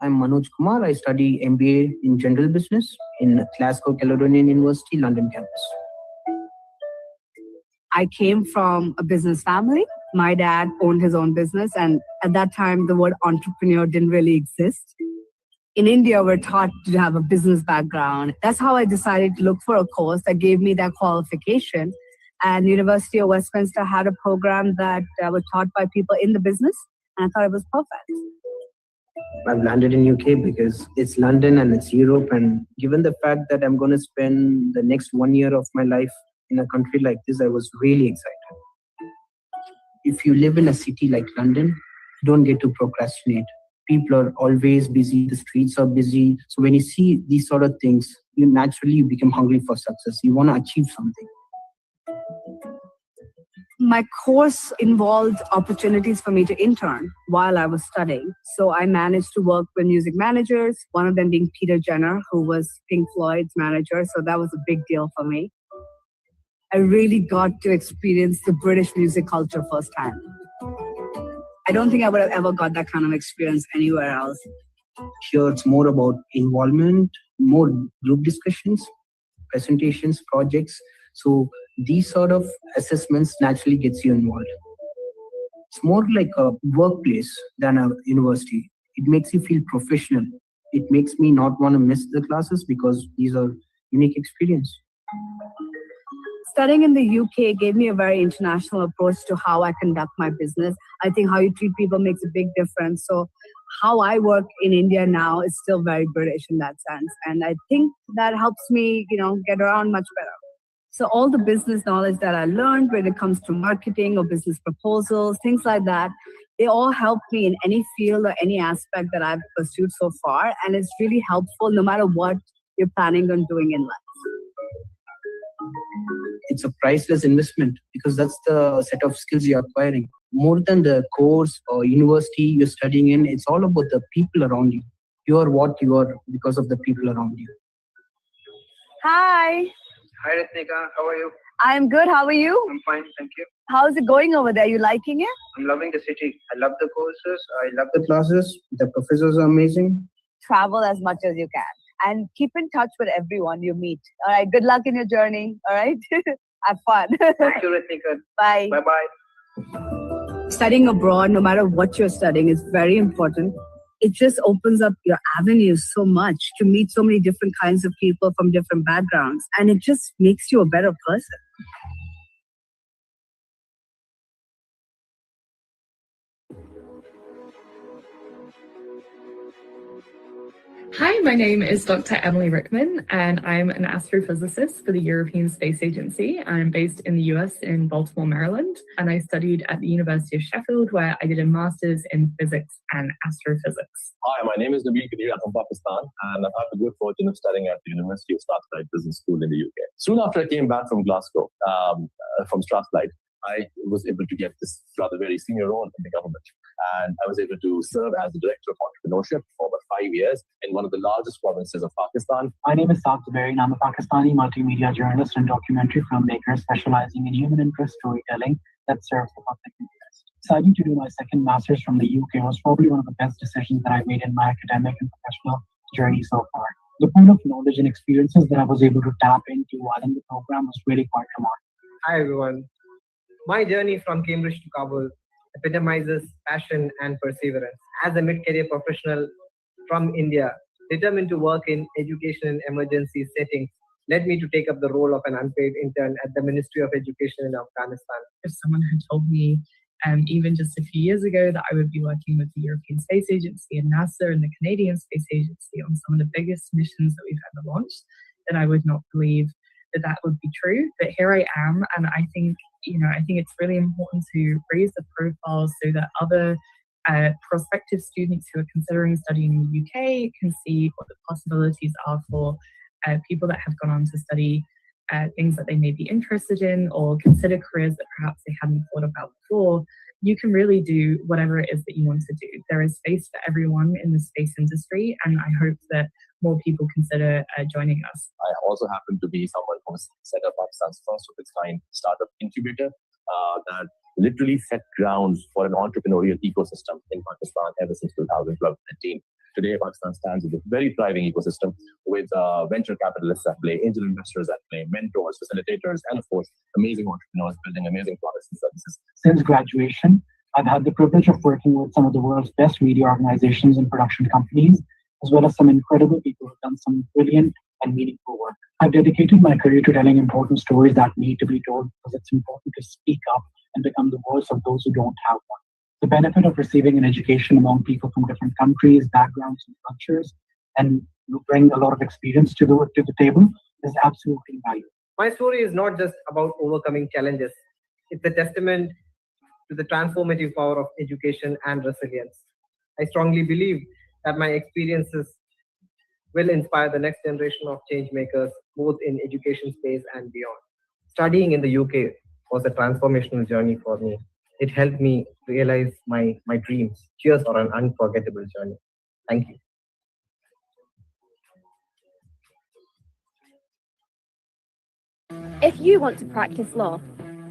I'm Manoj Kumar. I study MBA in General Business in Glasgow Caledonian University, London campus. I came from a business family. My dad owned his own business, and at that time, the word entrepreneur didn't really exist. In India, we're taught to have a business background. That's how I decided to look for a course that gave me that qualification. And University of Westminster had a program that was taught by people in the business, and I thought it was perfect. I've landed in UK because it's London and it's Europe, and given the fact that I'm going to spend the next 1 year of my life in a country like this, I was really excited. If you live in a city like London, you don't get to procrastinate. People are always busy, the streets are busy. So when you see these sort of things, you naturally become hungry for success. You want to achieve something. My course involved opportunities for me to intern while I was studying. So I managed to work with music managers, one of them being Peter Jenner, who was Pink Floyd's manager. So that was a big deal for me. I really got to experience the British music culture firsthand. I don't think I would have ever got that kind of experience anywhere else. Here it's more about involvement, more group discussions, presentations, projects. So these sort of assessments naturally gets you involved. It's more like a workplace than a university. It makes you feel professional. It makes me not want to miss the classes because these are unique experience. Studying in the UK gave me a very international approach to how I conduct my business. I think how you treat people makes a big difference. So how I work in India now is still very British in that sense. And I think that helps me, get around much better. So all the business knowledge that I learned when it comes to marketing or business proposals, things like that, they all help me in any field or any aspect that I've pursued so far. And it's really helpful no matter what you're planning on doing in life. It's a priceless investment because that's the set of skills you're acquiring. More than the course or university you're studying in, it's all about the people around you. You are what you are because of the people around you. Hi. Hi, Ritnika. How are you? I'm good. How are you? I'm fine, thank you. How's it going over there? You liking it? I'm loving the city. I love the courses. I love the classes. The professors are amazing. Travel as much as you can and keep in touch with everyone you meet. All right. Good luck in your journey. All right. Have fun. Thank you, Ritnika. Bye. Bye-bye. Studying abroad, no matter what you're studying, is very important. It just opens up your avenues so much to meet so many different kinds of people from different backgrounds. And it just makes you a better person. Hi, my name is Dr. Emily Rickman, and I'm an astrophysicist for the European Space Agency. I'm based in the US in Baltimore, Maryland, and I studied at the University of Sheffield, where I did a master's in physics and astrophysics. Hi, my name is Nabil Kadir. I'm from Pakistan, and I've had the good fortune of studying at the University of Strathclyde Business School in the UK. Soon after I came back from Glasgow, from Strathclyde, I was able to get this rather very senior role in the government. And I was able to serve as the Director of Entrepreneurship for about 5 years in one of the largest provinces of Pakistan. My name is Saad Zubairi, and I'm a Pakistani multimedia journalist and documentary filmmaker specializing in human interest storytelling that serves the public interest. Deciding to do my second master's from the UK was probably one of the best decisions that I made in my academic and professional journey so far. The pool of knowledge and experiences that I was able to tap into while in the program was really quite remarkable. Hi everyone. My journey from Cambridge to Kabul epitomizes passion and perseverance. As a mid-career professional from India, determined to work in education in emergency settings, led me to take up the role of an unpaid intern at the Ministry of Education in Afghanistan. If someone had told me even just a few years ago that I would be working with the European Space Agency and NASA and the Canadian Space Agency on some of the biggest missions that we've ever launched, then I would not believe that that would be true. But here I am, and I think it's really important to raise the profile so that other prospective students who are considering studying in the UK can see what the possibilities are for people that have gone on to study things that they may be interested in or consider careers that perhaps they hadn't thought about before. You can really do whatever it is that you want to do. There is space for everyone in the space industry, and I hope that more people consider joining us. I also happen to be someone who set up Pakistan's first of its kind startup incubator that literally set grounds for an entrepreneurial ecosystem in Pakistan ever since 2012-13. Today, Pakistan stands with a very thriving ecosystem with venture capitalists at play, angel investors at play, mentors, facilitators, and of course, amazing entrepreneurs building amazing products and services. Since graduation, I've had the privilege of working with some of the world's best media organizations and production companies, as well as some incredible people who've done some brilliant and meaningful work. I've dedicated my career to telling important stories that need to be told because it's important to speak up and become the voice of those who don't have one. The benefit of receiving an education among people from different countries, backgrounds, and cultures, and bring a lot of experience to the table is absolutely valuable. My story is not just about overcoming challenges. It's a testament to the transformative power of education and resilience. I strongly believe that my experiences will inspire the next generation of change makers, both in education space and beyond. Studying in the UK was a transformational journey for me. It helped me realize my dreams. Cheers for an unforgettable journey. Thank you. If you want to practice law,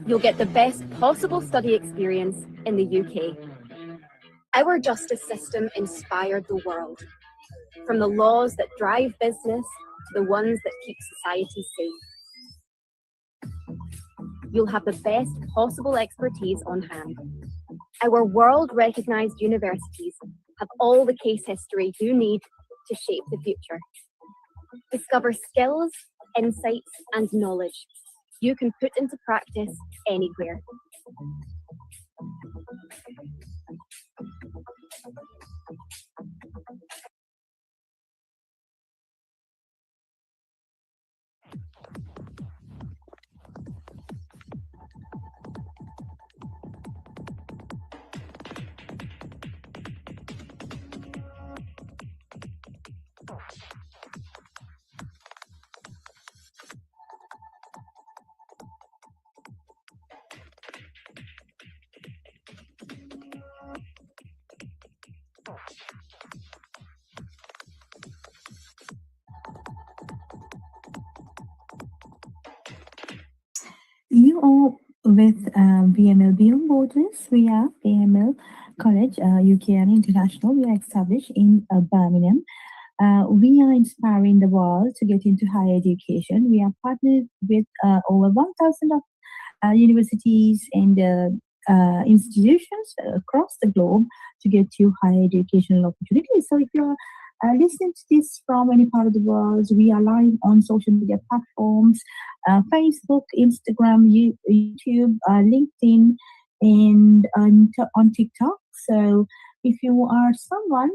you'll get the best possible study experience in the UK. Our justice system inspired the world, from the laws that drive business to the ones that keep society safe. You'll have the best possible expertise on hand. Our world-recognized universities have all the case history you need to shape the future. Discover skills, insights, and knowledge you can put into practice anywhere. You are with BML Beyond Borders. We are BML College, UK and International. We are established in Birmingham. We are inspiring the world to get into higher education. We are partnered with over 1,000 of universities and institutions across the globe to get you higher educational opportunities. So if you're listening to this from any part of the world, we are live on social media platforms, Facebook, Instagram, YouTube, LinkedIn, and on TikTok. So if you are someone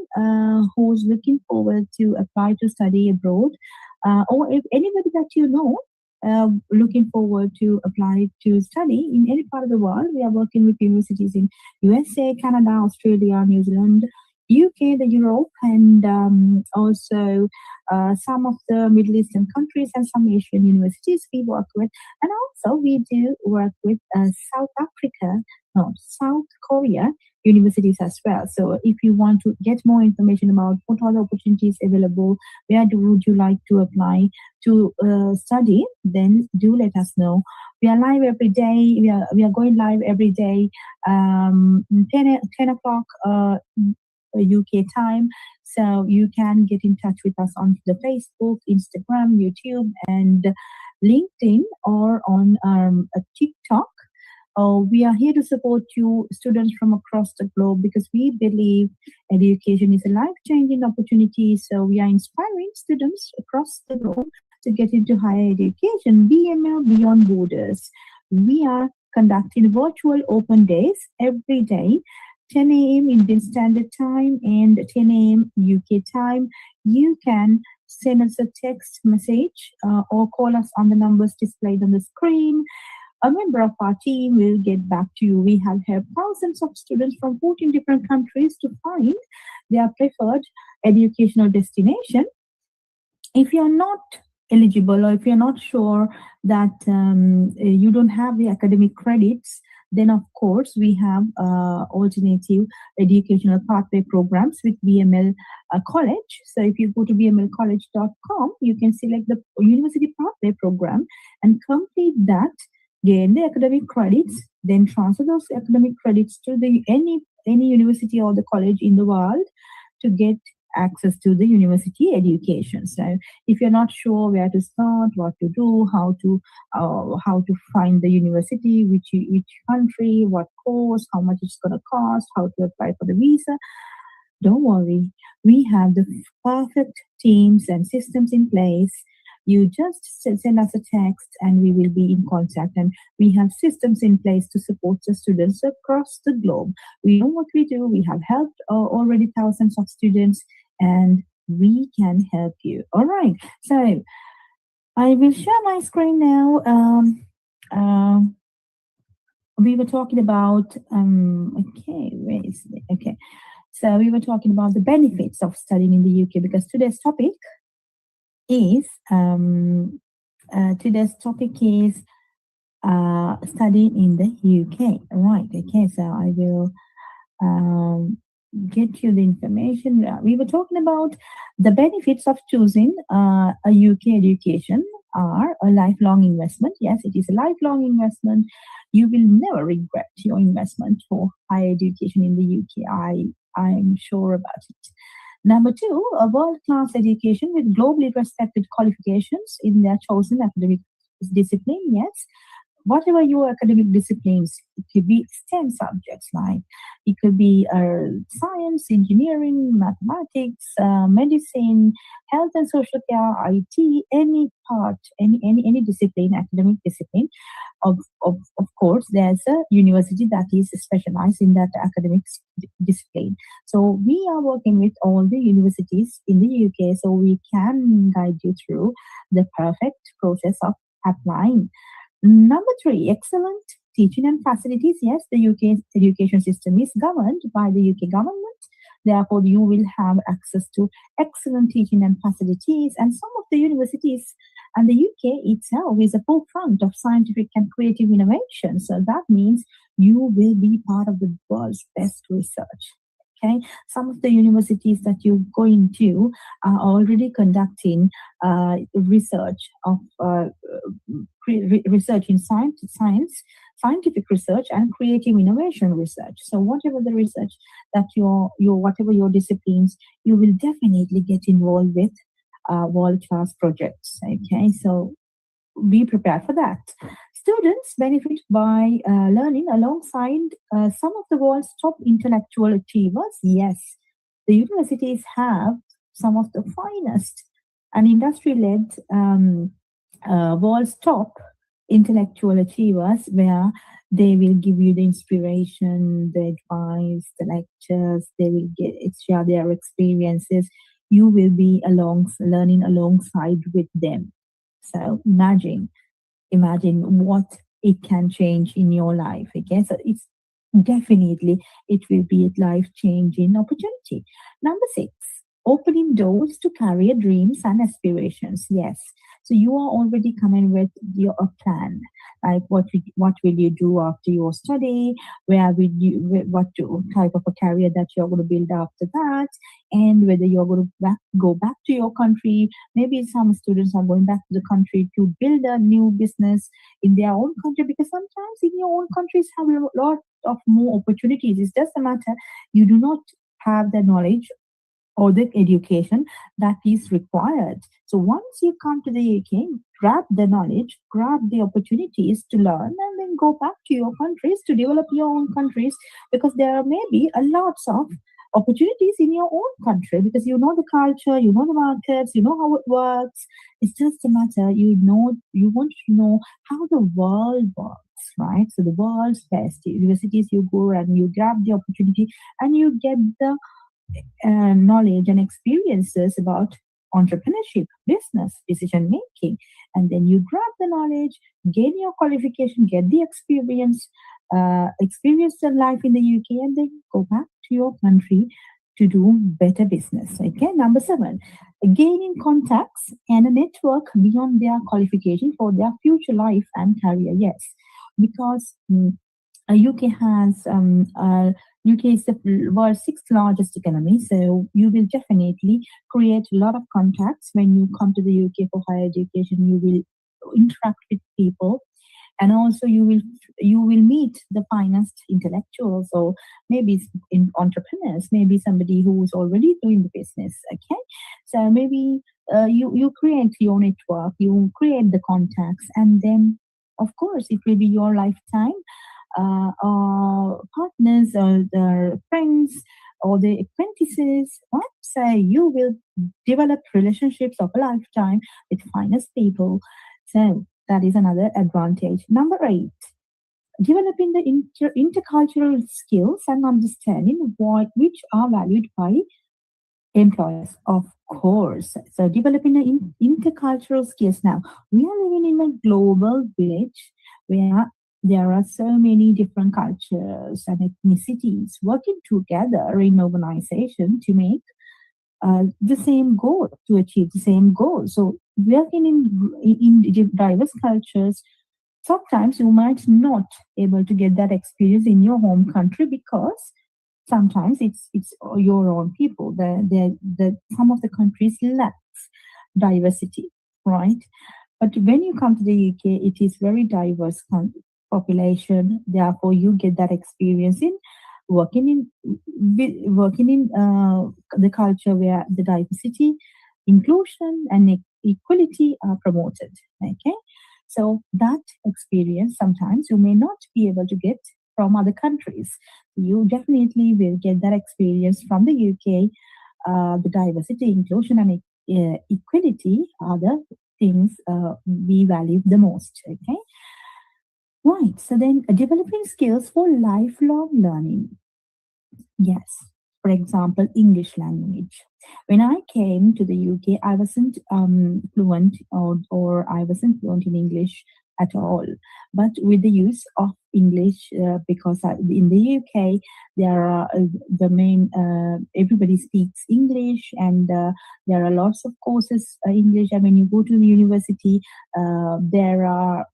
who's looking forward to apply to study abroad, or if anybody that you know looking forward to apply to study in any part of the world, we are working with universities in USA, Canada, Australia, New Zealand, UK, the Europe, and also some of the Middle Eastern countries and some Asian universities we work with. And also we do work with South Korea universities as well. So if you want to get more information about what are the opportunities available, where would you like to apply to study, then do let us know. We are live every day. We are going live every day, 10 o'clock UK time. So you can get in touch with us on the Facebook, Instagram, YouTube, and LinkedIn, or on TikTok, We are here to support you, students from across the globe, because we believe education is a life-changing opportunity. So we are inspiring students across the globe to get into higher education. BML Beyond Borders. We are conducting virtual open days every day, 10 a.m. Indian Standard Time and 10 a.m. UK time. You can send us a text message or call us on the numbers displayed on the screen. A member of our team will get back to you. We have helped thousands of students from 14 different countries to find their preferred educational destination. If you're not eligible, or if you're not sure that you don't have the academic credits, then of course we have alternative educational pathway programs with BML College. So if you go to bmlcollege.com, you can select the university pathway program and complete that, gain the academic credits, then transfer those academic credits to the any university or the college in the world to get access to the university education. So if you're not sure where to start, what to do, how to find the university, which country, what course, how much it's going to cost, how to apply for the visa, don't worry. We have the perfect teams and systems in place. You just send us a text and we will be in contact, and we have systems in place to support the students across the globe. We know what we do. We have helped already thousands of students, and we can help you. All right. So I will share my screen now. We were talking about, okay, where is it? Okay. So we were talking about the benefits of studying in the UK, because today's topic is studying in the UK. Right. Okay. So I will get you the information. We were talking about the benefits of choosing a UK education are a lifelong investment. Yes, it is a lifelong investment. You will never regret your investment for higher education in the UK. I'm sure about it. Number two, a world-class education with globally respected qualifications in their chosen academic discipline. Yes, whatever your academic disciplines, it could be STEM subjects, like it could be science, engineering, mathematics, medicine, health and social care, IT, any part, any discipline, academic discipline. Of course, there's a university that is specialized in that academic discipline. So we are working with all the universities in the UK, so we can guide you through the perfect process of applying. Number three, excellent teaching and facilities. Yes, the UK education system is governed by the UK government. Therefore, you will have access to excellent teaching and facilities. And some of the universities and the UK itself is a forefront of scientific and creative innovation. So that means you will be part of the world's best research. Okay, some of the universities that you go into are already conducting research in science, scientific research, and creative innovation research. So whatever the research that whatever your disciplines, you will definitely get involved with world-class projects. Okay, so be prepared for that. Students benefit by learning alongside some of the world's top intellectual achievers. Yes, the universities have some of the finest and industry-led world's top intellectual achievers, where they will give you the inspiration, the advice, the lectures. They will share their experiences. You will be learning alongside with them. So imagine what it can change in your life. Okay, so it will be a life-changing opportunity. Number six, opening doors to career dreams and aspirations. Yes, so you are already coming with your plan, like what will you do after your study, what type of a career that you're going to build after that, and whether you're going to go back to your country. Maybe some students are going back to the country to build a new business in their own country, because sometimes in your own countries have a lot of more opportunities. It's just a matter you do not have the knowledge or the education that is required. So once you come to the UK, grab the knowledge, grab the opportunities to learn, and then go back to your countries to develop your own countries, because there may be a lots of opportunities in your own country, because you know the culture, you know the markets, you know how it works. It's just a matter, you want to know how the world works, right? So the world's best universities, you go and you grab the opportunity and you get the knowledge and experiences about entrepreneurship, business, decision making, and then you grab the knowledge, gain your qualification, get the experience the life in the UK, and then go back to your country to do better business. Okay, number 7, gaining contacts and a network beyond their qualification for their future life and career. Yes, because UK is the world's 6th largest economy, so you will definitely create a lot of contacts when you come to the UK for higher education. You will interact with people, and also you will meet the finest intellectuals, or maybe entrepreneurs, maybe somebody who is already doing the business. Okay, so maybe you create your network, you create the contacts, and then of course it will be your lifetime or partners or the friends or the apprentices, right? So you will develop relationships of a lifetime with finest people. So that is another advantage. Number 8, developing the intercultural skills and understanding which are valued by employers, of course. So developing the intercultural skills. Now, we are living in a global village where there are so many different cultures and ethnicities working together in organization to make the same goal, to achieve the same goal. So working in diverse cultures, sometimes you might not able to get that experience in your home country, because sometimes it's your own people. Some of the countries lacks diversity, right? But when you come to the UK, it is very diverse population. Therefore, you get that experience in working in the culture where the diversity, inclusion, and equality are promoted. Okay, so that experience sometimes you may not be able to get from other countries. You definitely will get that experience from the UK. The diversity, inclusion, and equality are the things we value the most. Okay. Right, so then developing skills for lifelong learning. Yes, for example, English language. When I came to the UK, I wasn't fluent or I wasn't fluent in English at all. But with the use of English, because in the UK, there are the main, everybody speaks English, and there are lots of courses English. And when you go to the university, there are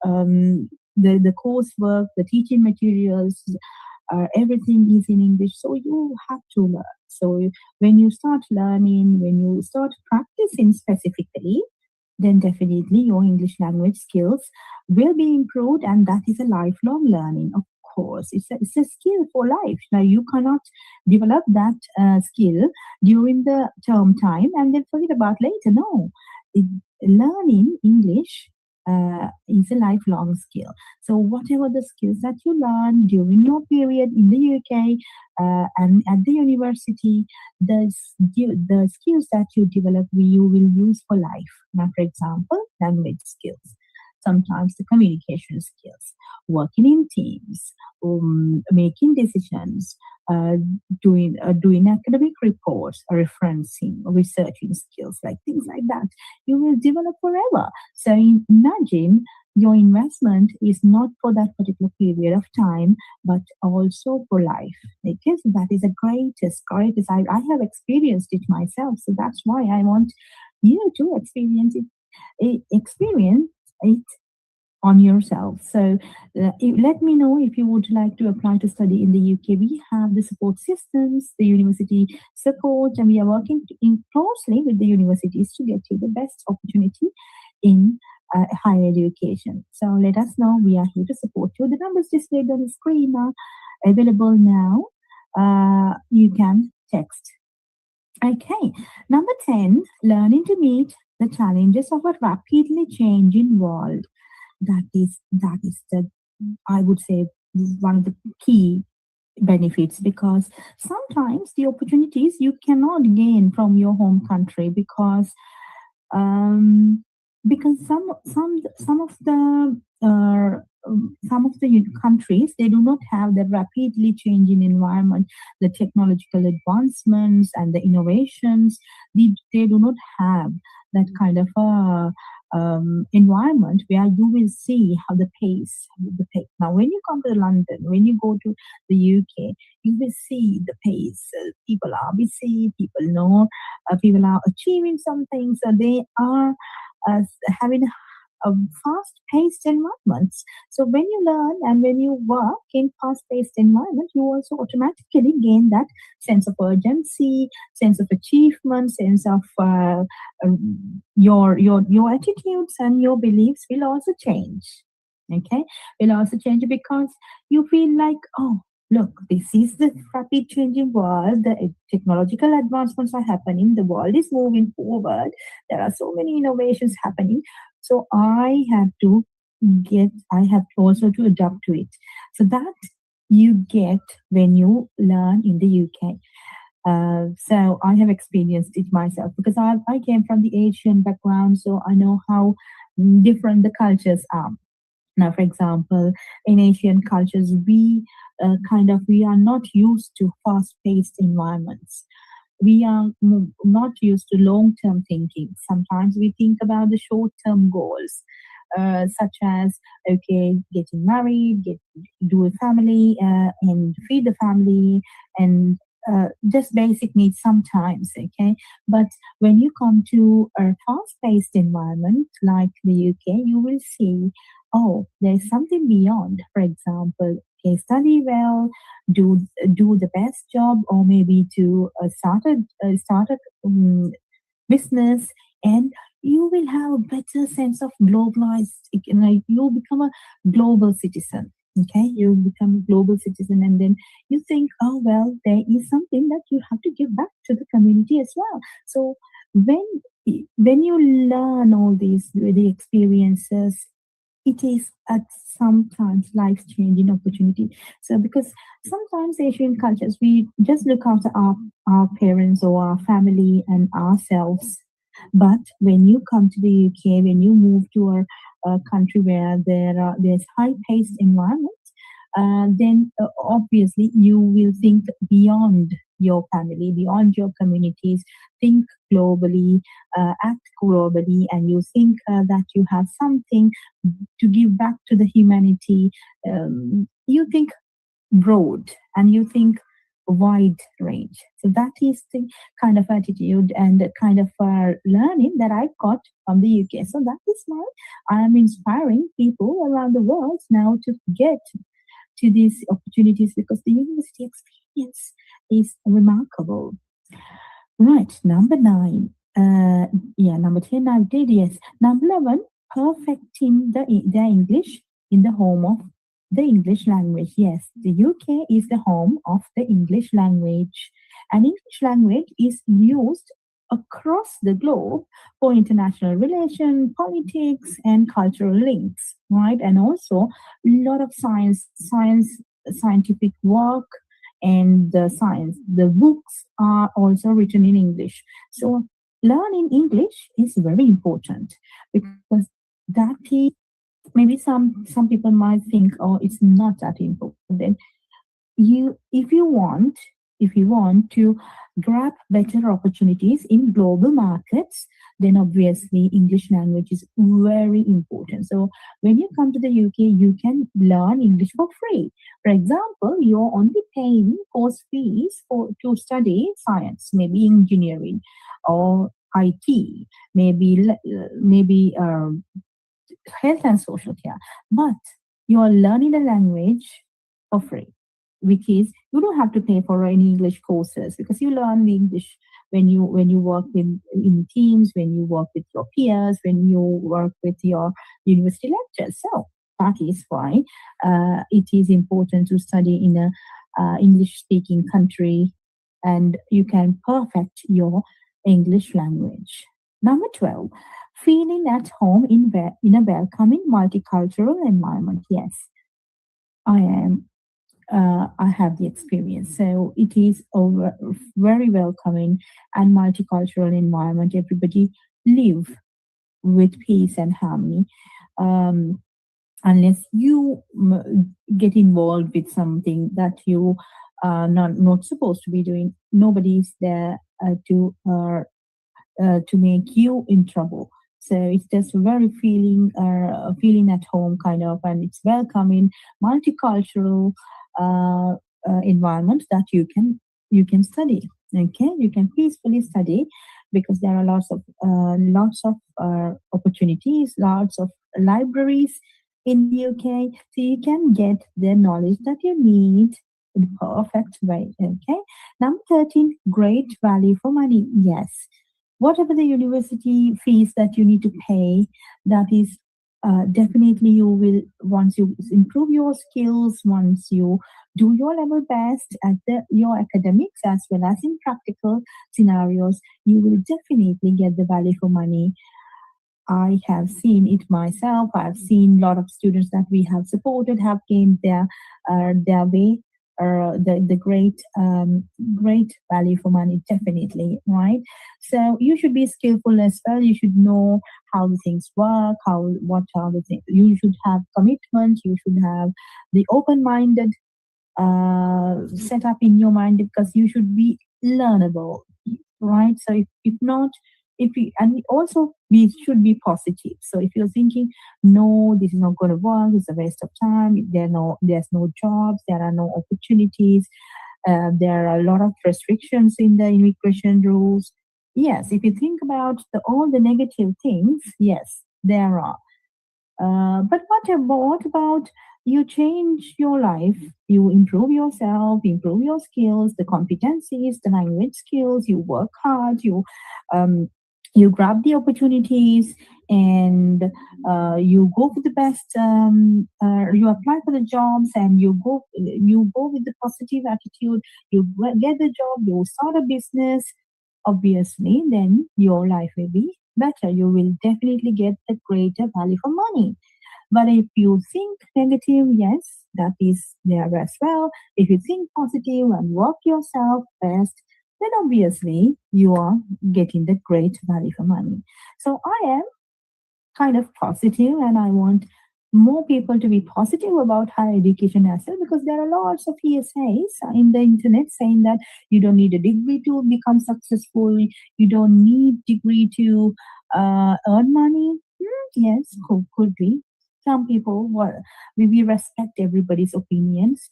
the coursework, the teaching materials, everything is in English, so you have to learn. So when you start learning, when you start practicing specifically, then definitely your English language skills will be improved, and that is a lifelong learning. Of course, it's a skill for life. Now you cannot develop that skill during the term time and then forget about later. No, learning English is a lifelong skill. So whatever the skills that you learn during your period in the UK and at the university, the skills that you develop, you will use for life. Now, for example, language skills, sometimes the communication skills, working in teams, making decisions, doing academic reports, referencing, researching skills, like things like that, you will develop forever. So imagine your investment is not for that particular period of time, but also for life. Okay, so that is the greatest. I have experienced it myself, so that's why I want you to experience it on yourself. So let me know if you would like to apply to study in the UK. We have the support systems, the university support, and we are working closely with the universities to get you the best opportunity in higher education. So let us know. We are here to support you. The numbers displayed on the screen are available now. You can text. Okay, number 10, learning to meet the challenges of a rapidly changing world. That is the I would say, one of the key benefits, because sometimes the opportunities you cannot gain from your home country um, because some of the countries, they do not have the rapidly changing environment, the technological advancements and the innovations. They do not have that kind of environment where you will see how the pace. Now, when you come to London, when you go to the UK, you will see the pace. People are busy. People know. People are achieving something. So they are having a fast-paced environments. So when you learn and when you work in fast-paced environment, you also automatically gain that sense of urgency, sense of achievement, sense of your attitudes and your beliefs will also change. Okay, will also change because you feel like, oh, look, this is the rapid changing world. The technological advancements are happening. The world is moving forward. There are so many innovations happening. So I have to also to adapt to it. So that you get when you learn in the UK. So I have experienced it myself because I came from the Asian background, so I know how different the cultures are. Now, for example, in Asian cultures, we are not used to fast-paced environments. We are not used to long-term thinking. Sometimes we think about the short-term goals, such as, okay, getting married, do a family, and feed the family, and just basic needs sometimes, okay? But when you come to a fast-paced environment like the UK, you will see, oh, there's something beyond. For example, okay, study well, do the best job, or maybe to start a business, and you will have a better sense of globalized. You'll become a global citizen. Okay, you become a global citizen, and then you think, oh well, there is something that you have to give back to the community as well. So when you learn all these the experiences, it is at sometimes life changing opportunity. So because sometimes Asian cultures, we just look after our parents or our family and ourselves. But when you come to the UK, when you move to a country where there's high paced environment, then obviously you will think beyond your family, beyond your communities, think globally, act globally, and you think that you have something to give back to the humanity. You think broad and you think wide range. So that is the kind of attitude and the kind of learning that I got from the UK. So that is why I am inspiring people around the world now to get to these opportunities, because the university experience is remarkable. Right, number 9. Number 10 I did, yes. Number 11, perfecting the English in the home of the English language. Yes, the UK is the home of the English language. And English language is used across the globe for international relations, politics, and cultural links, right? And also a lot of scientific work, and the books are also written in English. So learning English is very important, because that is, maybe some people might think, oh, it's not that important. Then if you want to grab better opportunities in global markets, then obviously English language is very important. So when you come to the UK, you can learn English for free. For example, you're only paying course fees to study science, maybe engineering or IT, maybe health and social care, but you are learning the language for free, which is you don't have to pay for any English courses, because you learn the English when you work in teams, when you work with your peers, when you work with your university lectures. So that is why it is important to study in a English-speaking country, and you can perfect your English language. Number 12, feeling at home in a welcoming multicultural environment. Yes, I am. I have the experience. So it is a very welcoming and multicultural environment. Everybody live with peace and harmony. Um, Unless you get involved with something that you are not supposed to be doing, nobody is there to make you in trouble. So it's just very feeling at home kind of, and it's welcoming, multicultural environment that you can study. Okay, you can peacefully study because there are lots of opportunities, lots of libraries in the UK, so you can get the knowledge that you need in a perfect way. Okay, number 13, great value for money. Yes, whatever the university fees that you need to pay, that is definitely you will, once you improve your skills, once you do your level best at your academics as well as in practical scenarios, you will definitely get the value for money. I have seen it myself. I've seen a lot of students that we have supported have gained their way, the great value for money, definitely, right? So you should be skillful as well. You should know how the things work, what are the things. You should have commitment. You should have the open-minded set up in your mind, because you should be learnable, right? So if not, if we, and also we should be positive. So if you're thinking, no, this is not going to work, it's a waste of time, there's no jobs, there are no opportunities, there are a lot of restrictions in the immigration rules. Yes, if you think about all the negative things, yes, there are. But what about you change your life, you improve yourself, improve your skills, the competencies, the language skills, you work hard, um, you grab the opportunities, and you go for the best. You apply for the jobs, and you go with the positive attitude. You get the job. You start a business. Obviously, then your life will be better. You will definitely get a greater value for money. But if you think negative, yes, that is there as well. If you think positive and work yourself best, then obviously you are getting the great value for money. So I am kind of positive, and I want more people to be positive about higher education as well, because there are lots of ESAs in the internet saying that you don't need a degree to become successful, you don't need degree to earn money. Yes, could be. Some people, well, we respect everybody's opinions,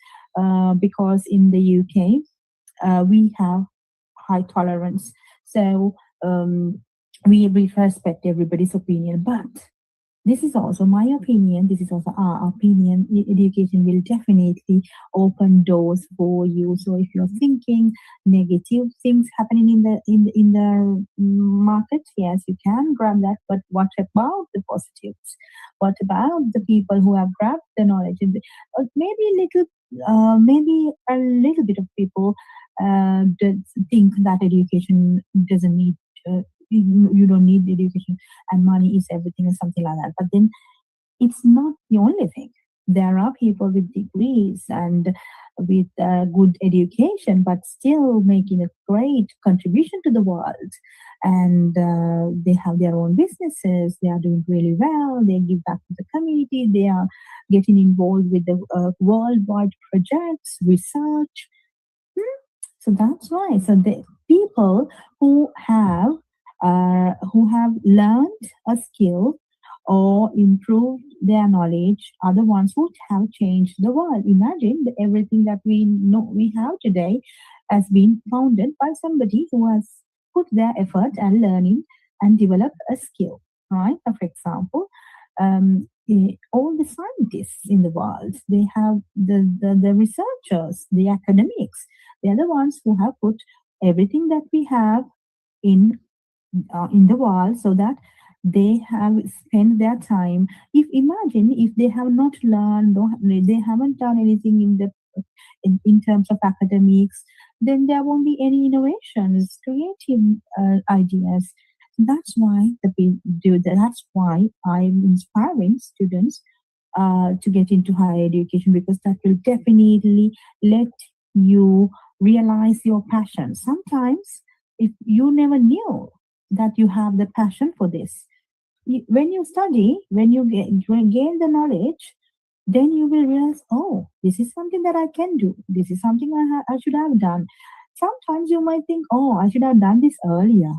because in the UK we have high tolerance. So we respect everybody's opinion, but this is also my opinion. This is also our opinion. Education will definitely open doors for you. So if you're thinking negative things happening in the market, yes, you can grab that. But what about the positives? What about the people who have grabbed the knowledge? Maybe a little bit of people think that education doesn't need. You don't need education and money is everything or something like that. But then it's not the only thing. There are people with degrees and with good education, but still making a great contribution to the world. And they have their own businesses. They are doing really well. They give back to the community. They are getting involved with the worldwide projects, research. So that's why. So the people who have learned a skill or improved their knowledge are the ones who have changed the world. Imagine everything that we know we have today has been founded by somebody who has put their effort and learning and developed a skill, right? For example, all the scientists in the world, they have the researchers, the academics, they're the ones who have put everything that we have in the world, so that they have spent their time. If imagine if they have not learned, they haven't done anything in terms of academics, then there won't be any innovations, creative ideas. That's why that's why I'm inspiring students to get into higher education, because that will definitely let you realize your passion. Sometimes if you never knew that you have the passion for this, when you study, when you gain the knowledge, then you will realize, oh, this is something that I can do. This is something I should have done. Sometimes you might think, oh, I should have done this earlier.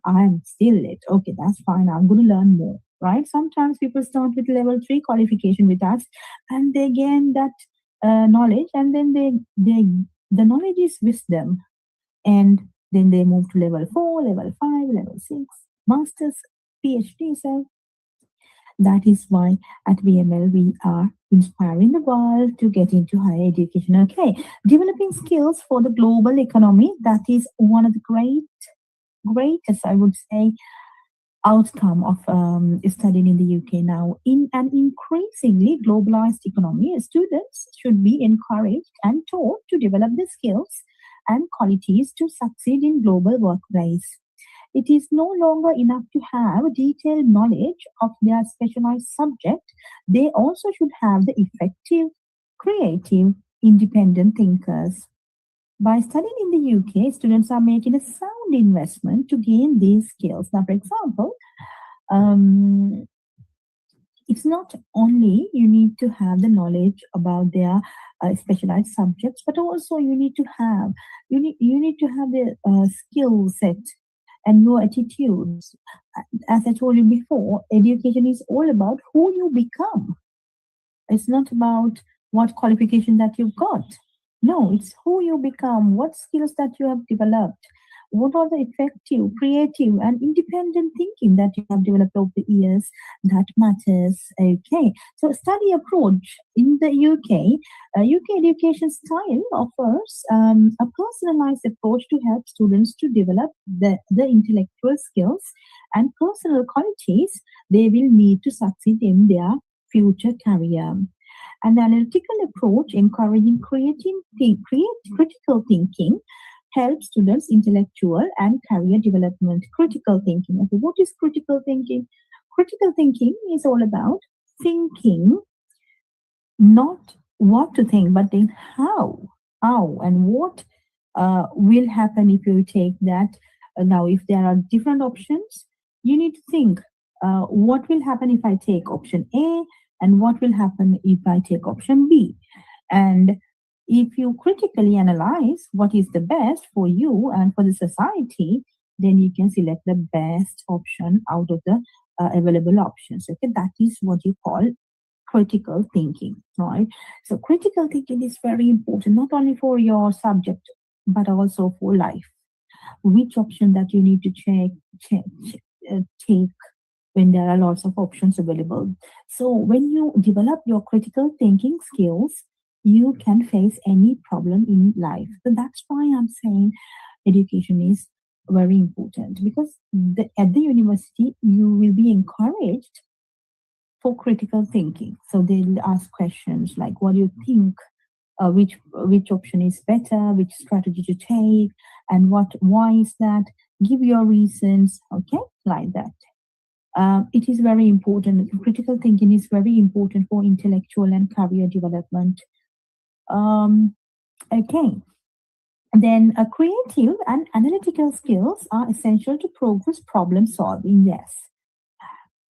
I'm still late. Okay, that's fine. I'm going to learn more, right? Sometimes people start with level 3 qualification with us, and they gain that knowledge, and then the knowledge is wisdom, and then they move to level 4, level 5, level 6, masters, PhD. So that is why at BML we are inspiring the world to get into higher education. Okay, developing skills for the global economy. That is one of the greatest, I would say, outcome of studying in the UK now. In an increasingly globalized economy, students should be encouraged and taught to develop the skills and qualities to succeed in global workplace. It is no longer enough to have detailed knowledge of their specialized subject. They also should have the effective, creative, independent thinkers. By studying in the UK, students are making a sound investment to gain these skills. Now, for example, it's not only you need to have the knowledge about their specialized subjects, but also you need to have the skill set and your attitudes. As I told you before, education is all about who you become. It's not about what qualification that you've got. No, it's who you become, what skills that you have developed, what are the effective, creative, and independent thinking that you have developed over the years that matters. Okay, so study approach in the UK. UK education style offers a personalized approach to help students to develop the intellectual skills and personal qualities they will need to succeed in their future career. An analytical approach encouraging critical thinking helps students' intellectual and career development. Critical thinking. Okay, what is critical thinking? Critical thinking is all about thinking, not what to think, but then how and what will happen if you take that. Now, if there are different options, you need to think what will happen if I take option A, and what will happen if I take option B. And if you critically analyze what is the best for you and for the society, then you can select the best option out of the available options. Okay, that is what you call critical thinking, right? So critical thinking is very important, not only for your subject, but also for life. Which option that you need to take when there are lots of options available. So when you develop your critical thinking skills, you can face any problem in life. So that's why I'm saying education is very important, because at the university, you will be encouraged for critical thinking. So they'll ask questions like, what do you think? Which option is better? Which strategy to take? And why is that? Give your reasons, okay? Like that. It is very important. Critical thinking is very important for intellectual and career development. Okay. Then creative and analytical skills are essential to progress problem solving. Yes.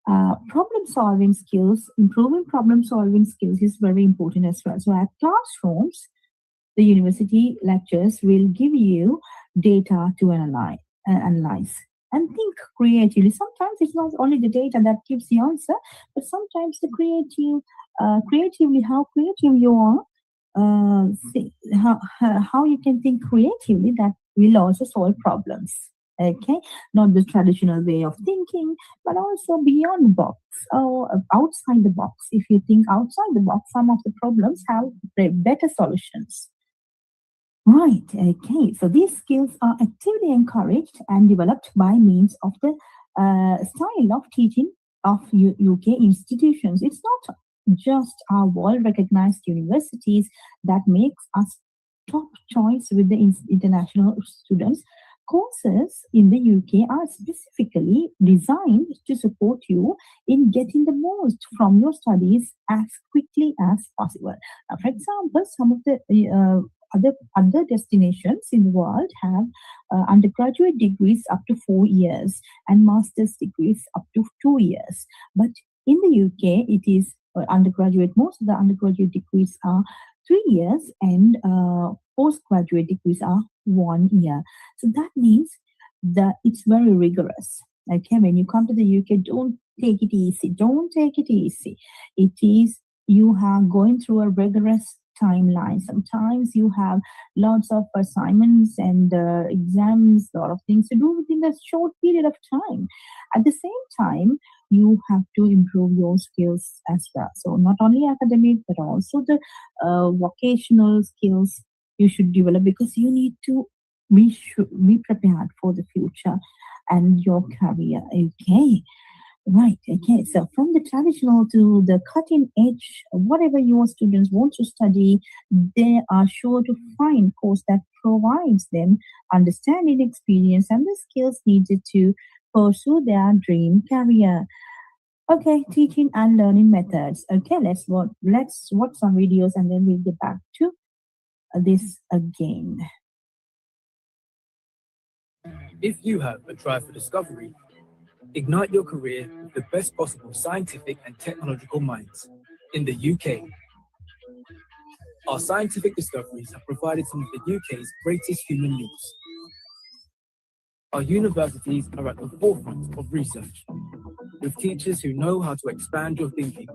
Problem solving skills, improving problem solving skills is very important as well. So at classrooms, the university lectures will give you data to analyze and think creatively. Sometimes it's not only the data that gives the answer, but sometimes the creatively, how creative you are, how you can think creatively, that will also solve problems. Okay, not the traditional way of thinking, but also beyond the box or outside the box. If you think outside the box, some of the problems have better solutions. Right, okay. So these skills are actively encouraged and developed by means of the style of teaching of UK institutions. It's not just our world-recognized universities that makes us top choice with the international students, Courses in the UK are specifically designed to support you in getting the most from your studies as quickly as possible. For example, some of the other destinations in the world have undergraduate degrees up to 4 years and master's degrees up to 2 years. But in the UK, it is undergraduate. Most of the undergraduate degrees are 3 years and postgraduate degrees are 1 year. So that means that it's very rigorous. Okay, when you come to the UK, don't take it easy. Don't take it easy. It is, you are going through a rigorous timeline. Sometimes you have lots of assignments and exams, a lot of things to do within a short period of time. At the same time, you have to improve your skills as well. So not only academic, but also the vocational skills you should develop, because you need to be prepared for the future and your career. Okay. Right, okay. So from the traditional to the cutting edge, whatever your students want to study, they are sure to find course that provides them understanding, experience, and the skills needed to pursue their dream career. Okay, teaching and learning methods. Okay, let's watch some videos and then we'll get back to this again. If you have a drive for discovery, ignite your career with the best possible scientific and technological minds in the UK. Our scientific discoveries have provided some of the UK's greatest human leaps. Our universities are at the forefront of research, with teachers who know how to expand your thinking,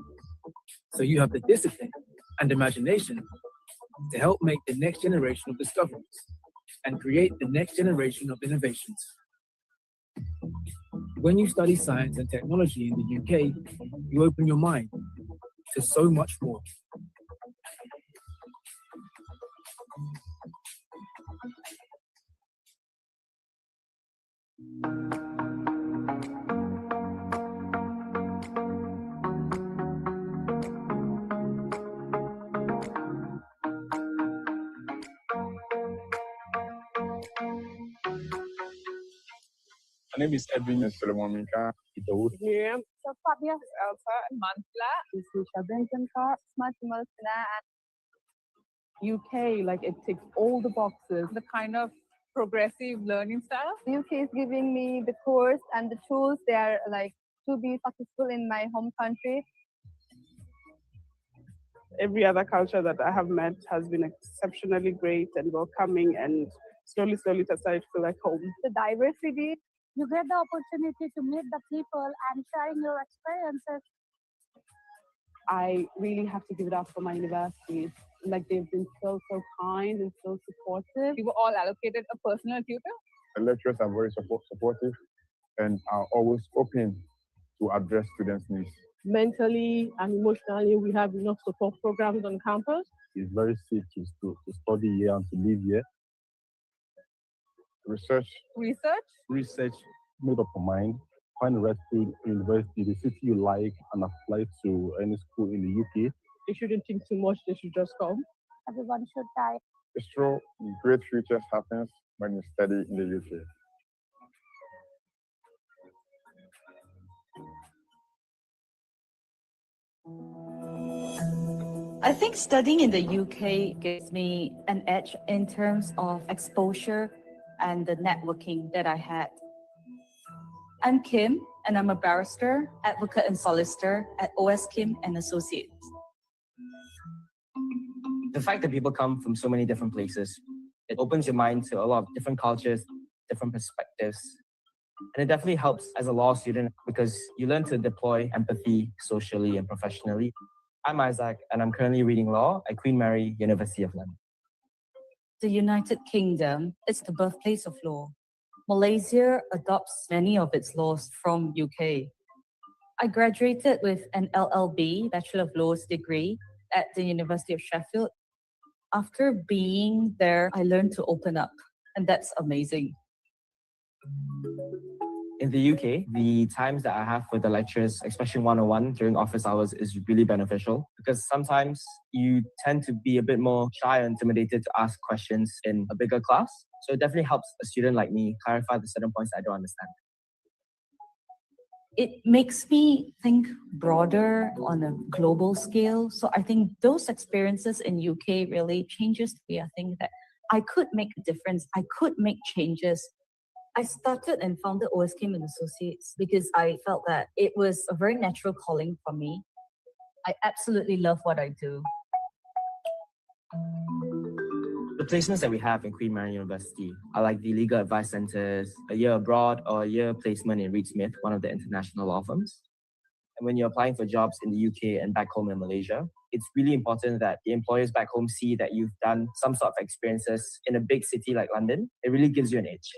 so you have the discipline and imagination to help make the next generation of discoveries and create the next generation of innovations. When you study science and technology in the UK, you open your mind to so much more. My name is Edwin Solomon Minka. Miriam. So Fabia, Elsa, Mantla. This is Shabenkankar, UK, like it ticks all the boxes. The kind of progressive learning style. The UK is giving me the course and the tools there, like to be successful in my home country. Every other culture that I have met has been exceptionally great and welcoming, and slowly it started to feel like home. The diversity. You get the opportunity to meet the people and sharing your experiences. I really have to give it up for my universities. Like, they've been so kind and so supportive. We were all allocated a personal tutor. The lecturers are very supportive and are always open to address students' needs. Mentally and emotionally, we have enough support programs on campus. It's very safe to study here and to live here. Research, made up your mind, find the right school, university, the city you like, and apply to any school in the UK. They shouldn't think too much, they should just come. Everyone should try. It's true, great futures happens when you study in the UK. I think studying in the UK gives me an edge in terms of exposure and the networking that I had. I'm Kim, and I'm a barrister, advocate and solicitor at OS Kim and Associates. The fact that people come from so many different places, it opens your mind to a lot of different cultures, different perspectives. And it definitely helps as a law student because you learn to deploy empathy socially and professionally. I'm Isaac, and I'm currently reading law at Queen Mary, University of London. The United Kingdom is the birthplace of law. Malaysia adopts many of its laws from UK. I graduated with an LLB, Bachelor of Laws degree, at the University of Sheffield. After being there, I learned to open up, and that's amazing. In the UK, the times that I have with the lecturers, especially one-on-one during office hours, is really beneficial because sometimes you tend to be a bit more shy or intimidated to ask questions in a bigger class. So it definitely helps a student like me clarify the certain points I don't understand. It makes me think broader on a global scale. So I think those experiences in UK really changes the way I think that I could make a difference. I could make changes. I started and founded OSKM and Associates because I felt that it was a very natural calling for me. I absolutely love what I do. The placements that we have in Queen Mary University are like the legal advice centers, a year abroad, or a year placement in Reed Smith, one of the international law firms. And when you're applying for jobs in the UK and back home in Malaysia, it's really important that the employers back home see that you've done some sort of experiences in a big city like London. It really gives you an edge.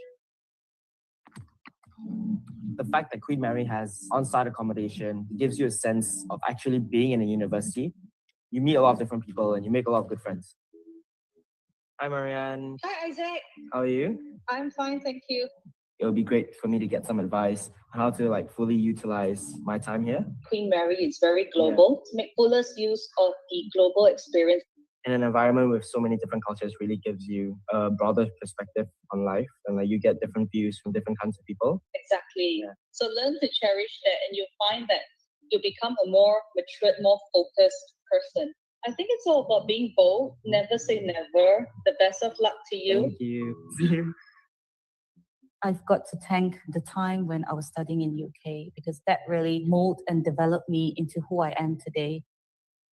The fact that Queen Mary has on-site accommodation gives you a sense of actually being in a university. You meet a lot of different people and you make a lot of good friends. Hi, Marianne. Hi, Isaac. How are you? I'm fine, thank you. It would be great for me to get some advice on how to fully utilize my time here. Queen Mary is very global. To make fullest use of the global experience. In an environment with so many different cultures really gives you a broader perspective on life, and you get different views from different kinds of people. Exactly. Yeah. So learn to cherish that, and you'll find that you become a more matured, more focused person. I think it's all about being bold. Never say never. The best of luck to you. Thank you. I've got to thank the time when I was studying in UK because that really molded and developed me into who I am today.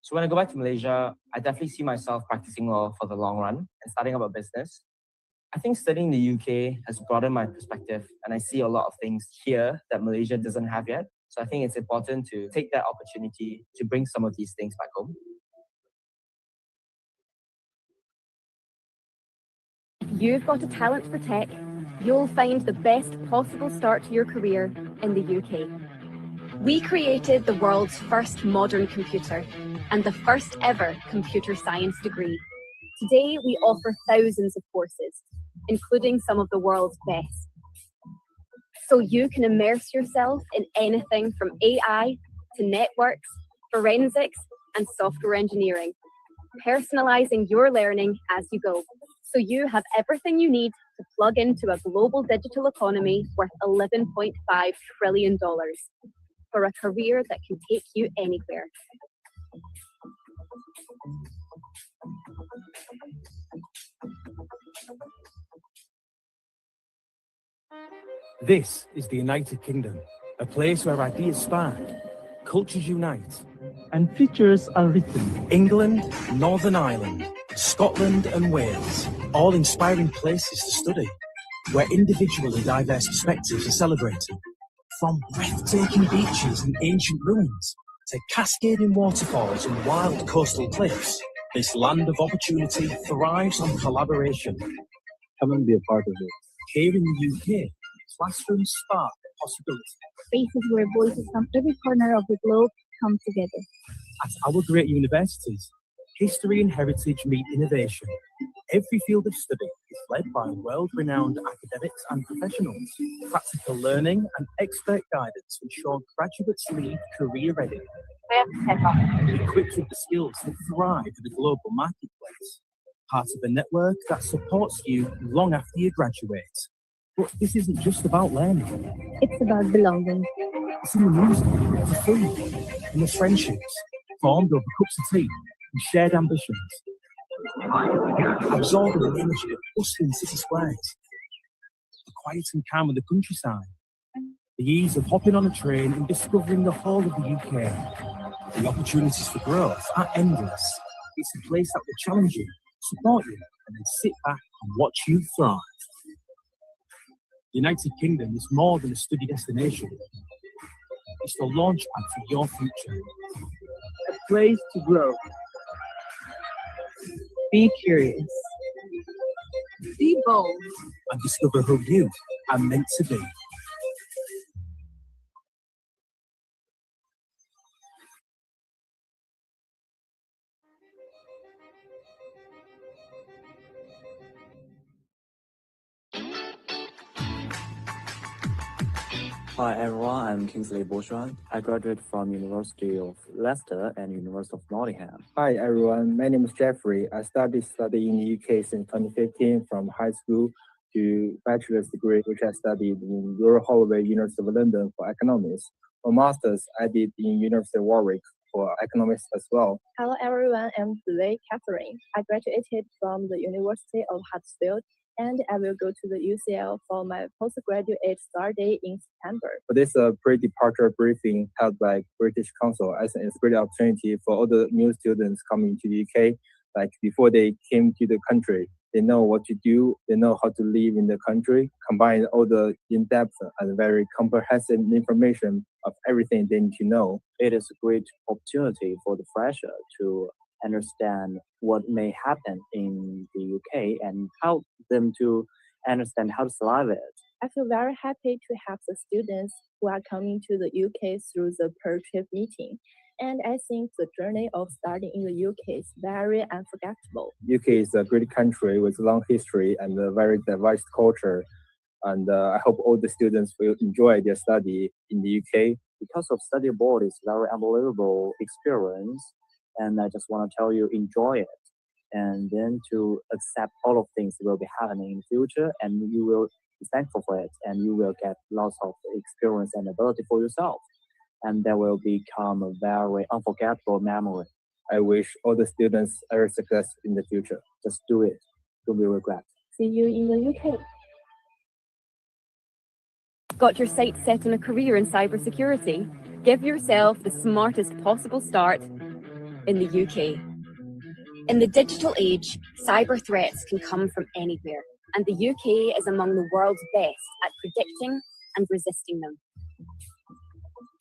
So when I go back to Malaysia, I definitely see myself practicing law for the long run and starting up a business. I think studying in the UK has broadened my perspective, and I see a lot of things here that Malaysia doesn't have yet. So I think it's important to take that opportunity to bring some of these things back home. If you've got a talent for tech, you'll find the best possible start to your career in the UK. We created the world's first modern computer and the first ever computer science degree. Today, we offer thousands of courses, including some of the world's best. So you can immerse yourself in anything from AI to networks, forensics, and software engineering, personalizing your learning as you go. So you have everything you need to plug into a global digital economy worth $11.5 trillion for a career that can take you anywhere. This is the United Kingdom, a place where ideas spark, cultures unite, and futures are written. England, Northern Ireland, Scotland and Wales, all inspiring places to study, where individual and diverse perspectives are celebrated. From breathtaking beaches and ancient ruins to cascading waterfalls and wild coastal cliffs, this land of opportunity thrives on collaboration. Come and be a part of it. Here in the UK, classrooms spark possibility. Spaces where voices from every corner of the globe come together. At our great universities, history and heritage meet innovation. Every field of study is led by world-renowned academics and professionals. Practical learning and expert guidance ensure graduates leave career-ready, equipped with the skills to thrive in the global marketplace. Part of a network that supports you long after you graduate. But this isn't just about learning. It's about belonging. It's in the music, the food, and the friendships formed over cups of tea and shared ambitions. Absorbing the energy of bustling city squares, the quiet and calm of the countryside, the ease of hopping on a train and discovering the whole of the UK. The opportunities for growth are endless. It's a place that will challenge you, support you, and then sit back and watch you thrive. The United Kingdom is more than a study destination. It's the launchpad for your future. A place to grow. Be curious. Be bold. And discover who you are meant to be. Hi everyone, I'm Kingsley Bourgeois. I graduated from University of Leicester and University of Nottingham. Hi everyone, my name is Jeffrey. I started studying in the UK since 2015 from high school to bachelor's degree, which I studied in Royal Holloway, University of London for economics. For master's, I did in University of Warwick for economics as well. Hello everyone, I'm Blake Catherine. I graduated from the University of Huddersfield and I will go to the UCL for my postgraduate start day in September. For this pre-departure briefing held by British Council, I think it's a great opportunity for all the new students coming to the UK. Like before they came to the country, they know what to do, they know how to live in the country, combine all the in-depth and very comprehensive information of everything they need to know. It is a great opportunity for the fresher to understand what may happen in the UK and help them to understand how to survive it. I feel very happy to have the students who are coming to the UK through the per-trip meeting. And I think the journey of studying in the UK is very unforgettable. UK is a great country with a long history and a very diverse culture. And I hope all the students will enjoy their study in the UK. Because of study abroad is very unbelievable experience. And I just want to tell you, enjoy it. And then to accept all of things that will be happening in the future, and you will be thankful for it, and you will get lots of experience and ability for yourself. And that will become a very unforgettable memory. I wish all the students every success in the future. Just do it. Don't be regret. See you in the UK. Got your sights set on a career in cybersecurity? Give yourself the smartest possible start in the UK. In the digital age, cyber threats can come from anywhere, and the UK is among the world's best at predicting and resisting them.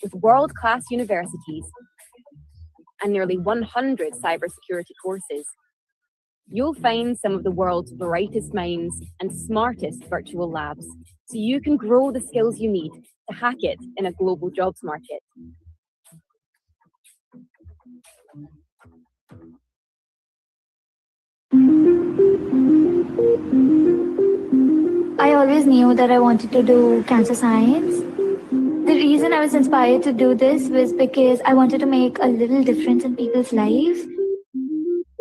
With world-class universities and nearly 100 cybersecurity courses, you'll find some of the world's brightest minds and smartest virtual labs, so you can grow the skills you need to hack it in a global jobs market. I always knew that I wanted to do cancer science. The reason I was inspired to do this was because I wanted to make a little difference in people's lives.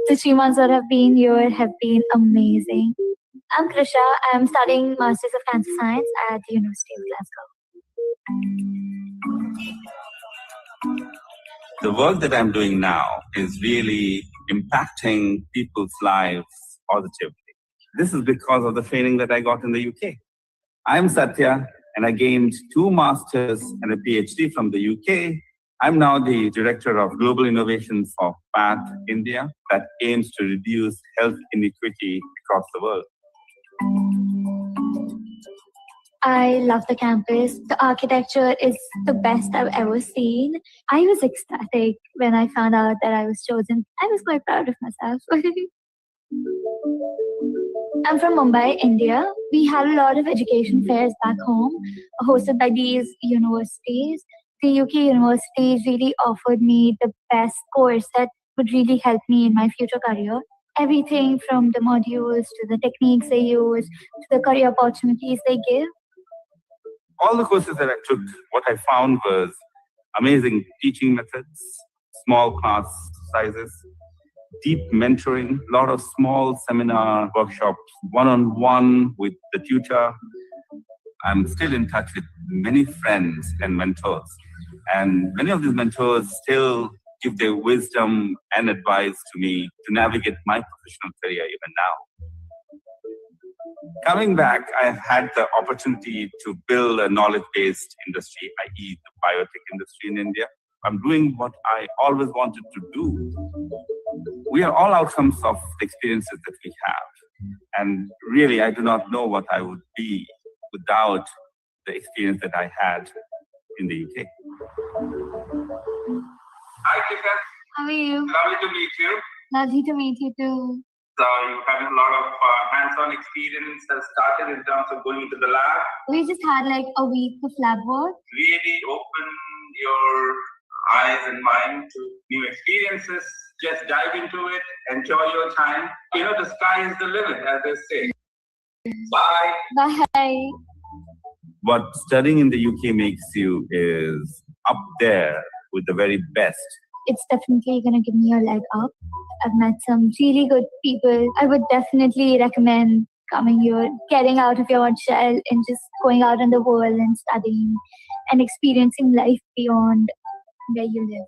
The 3 months that I've been here have been amazing. I'm Krisha. I'm studying Masters of Cancer Science at the University of Glasgow. The work that I'm doing now is really impacting people's lives positively. This is because of the training that I got in the UK. I'm Satya, and I gained 2 masters and a PhD from the UK. I'm now the Director of Global Innovations for PATH India that aims to reduce health inequity across the world. I love the campus. The architecture is the best I've ever seen. I was ecstatic when I found out that I was chosen. I was quite proud of myself. I'm from Mumbai, India. We had a lot of education fairs back home, hosted by these universities. The UK universities really offered me the best course that would really help me in my future career. Everything from the modules to the techniques they use to the career opportunities they give. All the courses that I took, what I found was amazing teaching methods, small class sizes, deep mentoring, a lot of small seminar workshops, one-on-one with the tutor. I'm still in touch with many friends and mentors. And many of these mentors still give their wisdom and advice to me to navigate my professional career even now. Coming back, I've had the opportunity to build a knowledge-based industry, i.e. the biotech industry in India. I'm doing what I always wanted to do. We are all outcomes of the experiences that we have. And really, I do not know what I would be without the experience that I had in the UK. Hi, Tika. How are you? Lovely to meet you. Lovely to meet you too. So you have a lot of hands-on experience that started in terms of going into the lab. We just had like a week of lab work. Really open your eyes and mind to new experiences. Just dive into it, enjoy your time. You know, the sky is the limit, as they say. Bye. Bye. what studying in the UK makes you is up there with the very best. It's definitely going to give me a leg up. I've met some really good people. I would definitely recommend coming here, getting out of your own shell and just going out in the world and studying and experiencing life beyond where you live.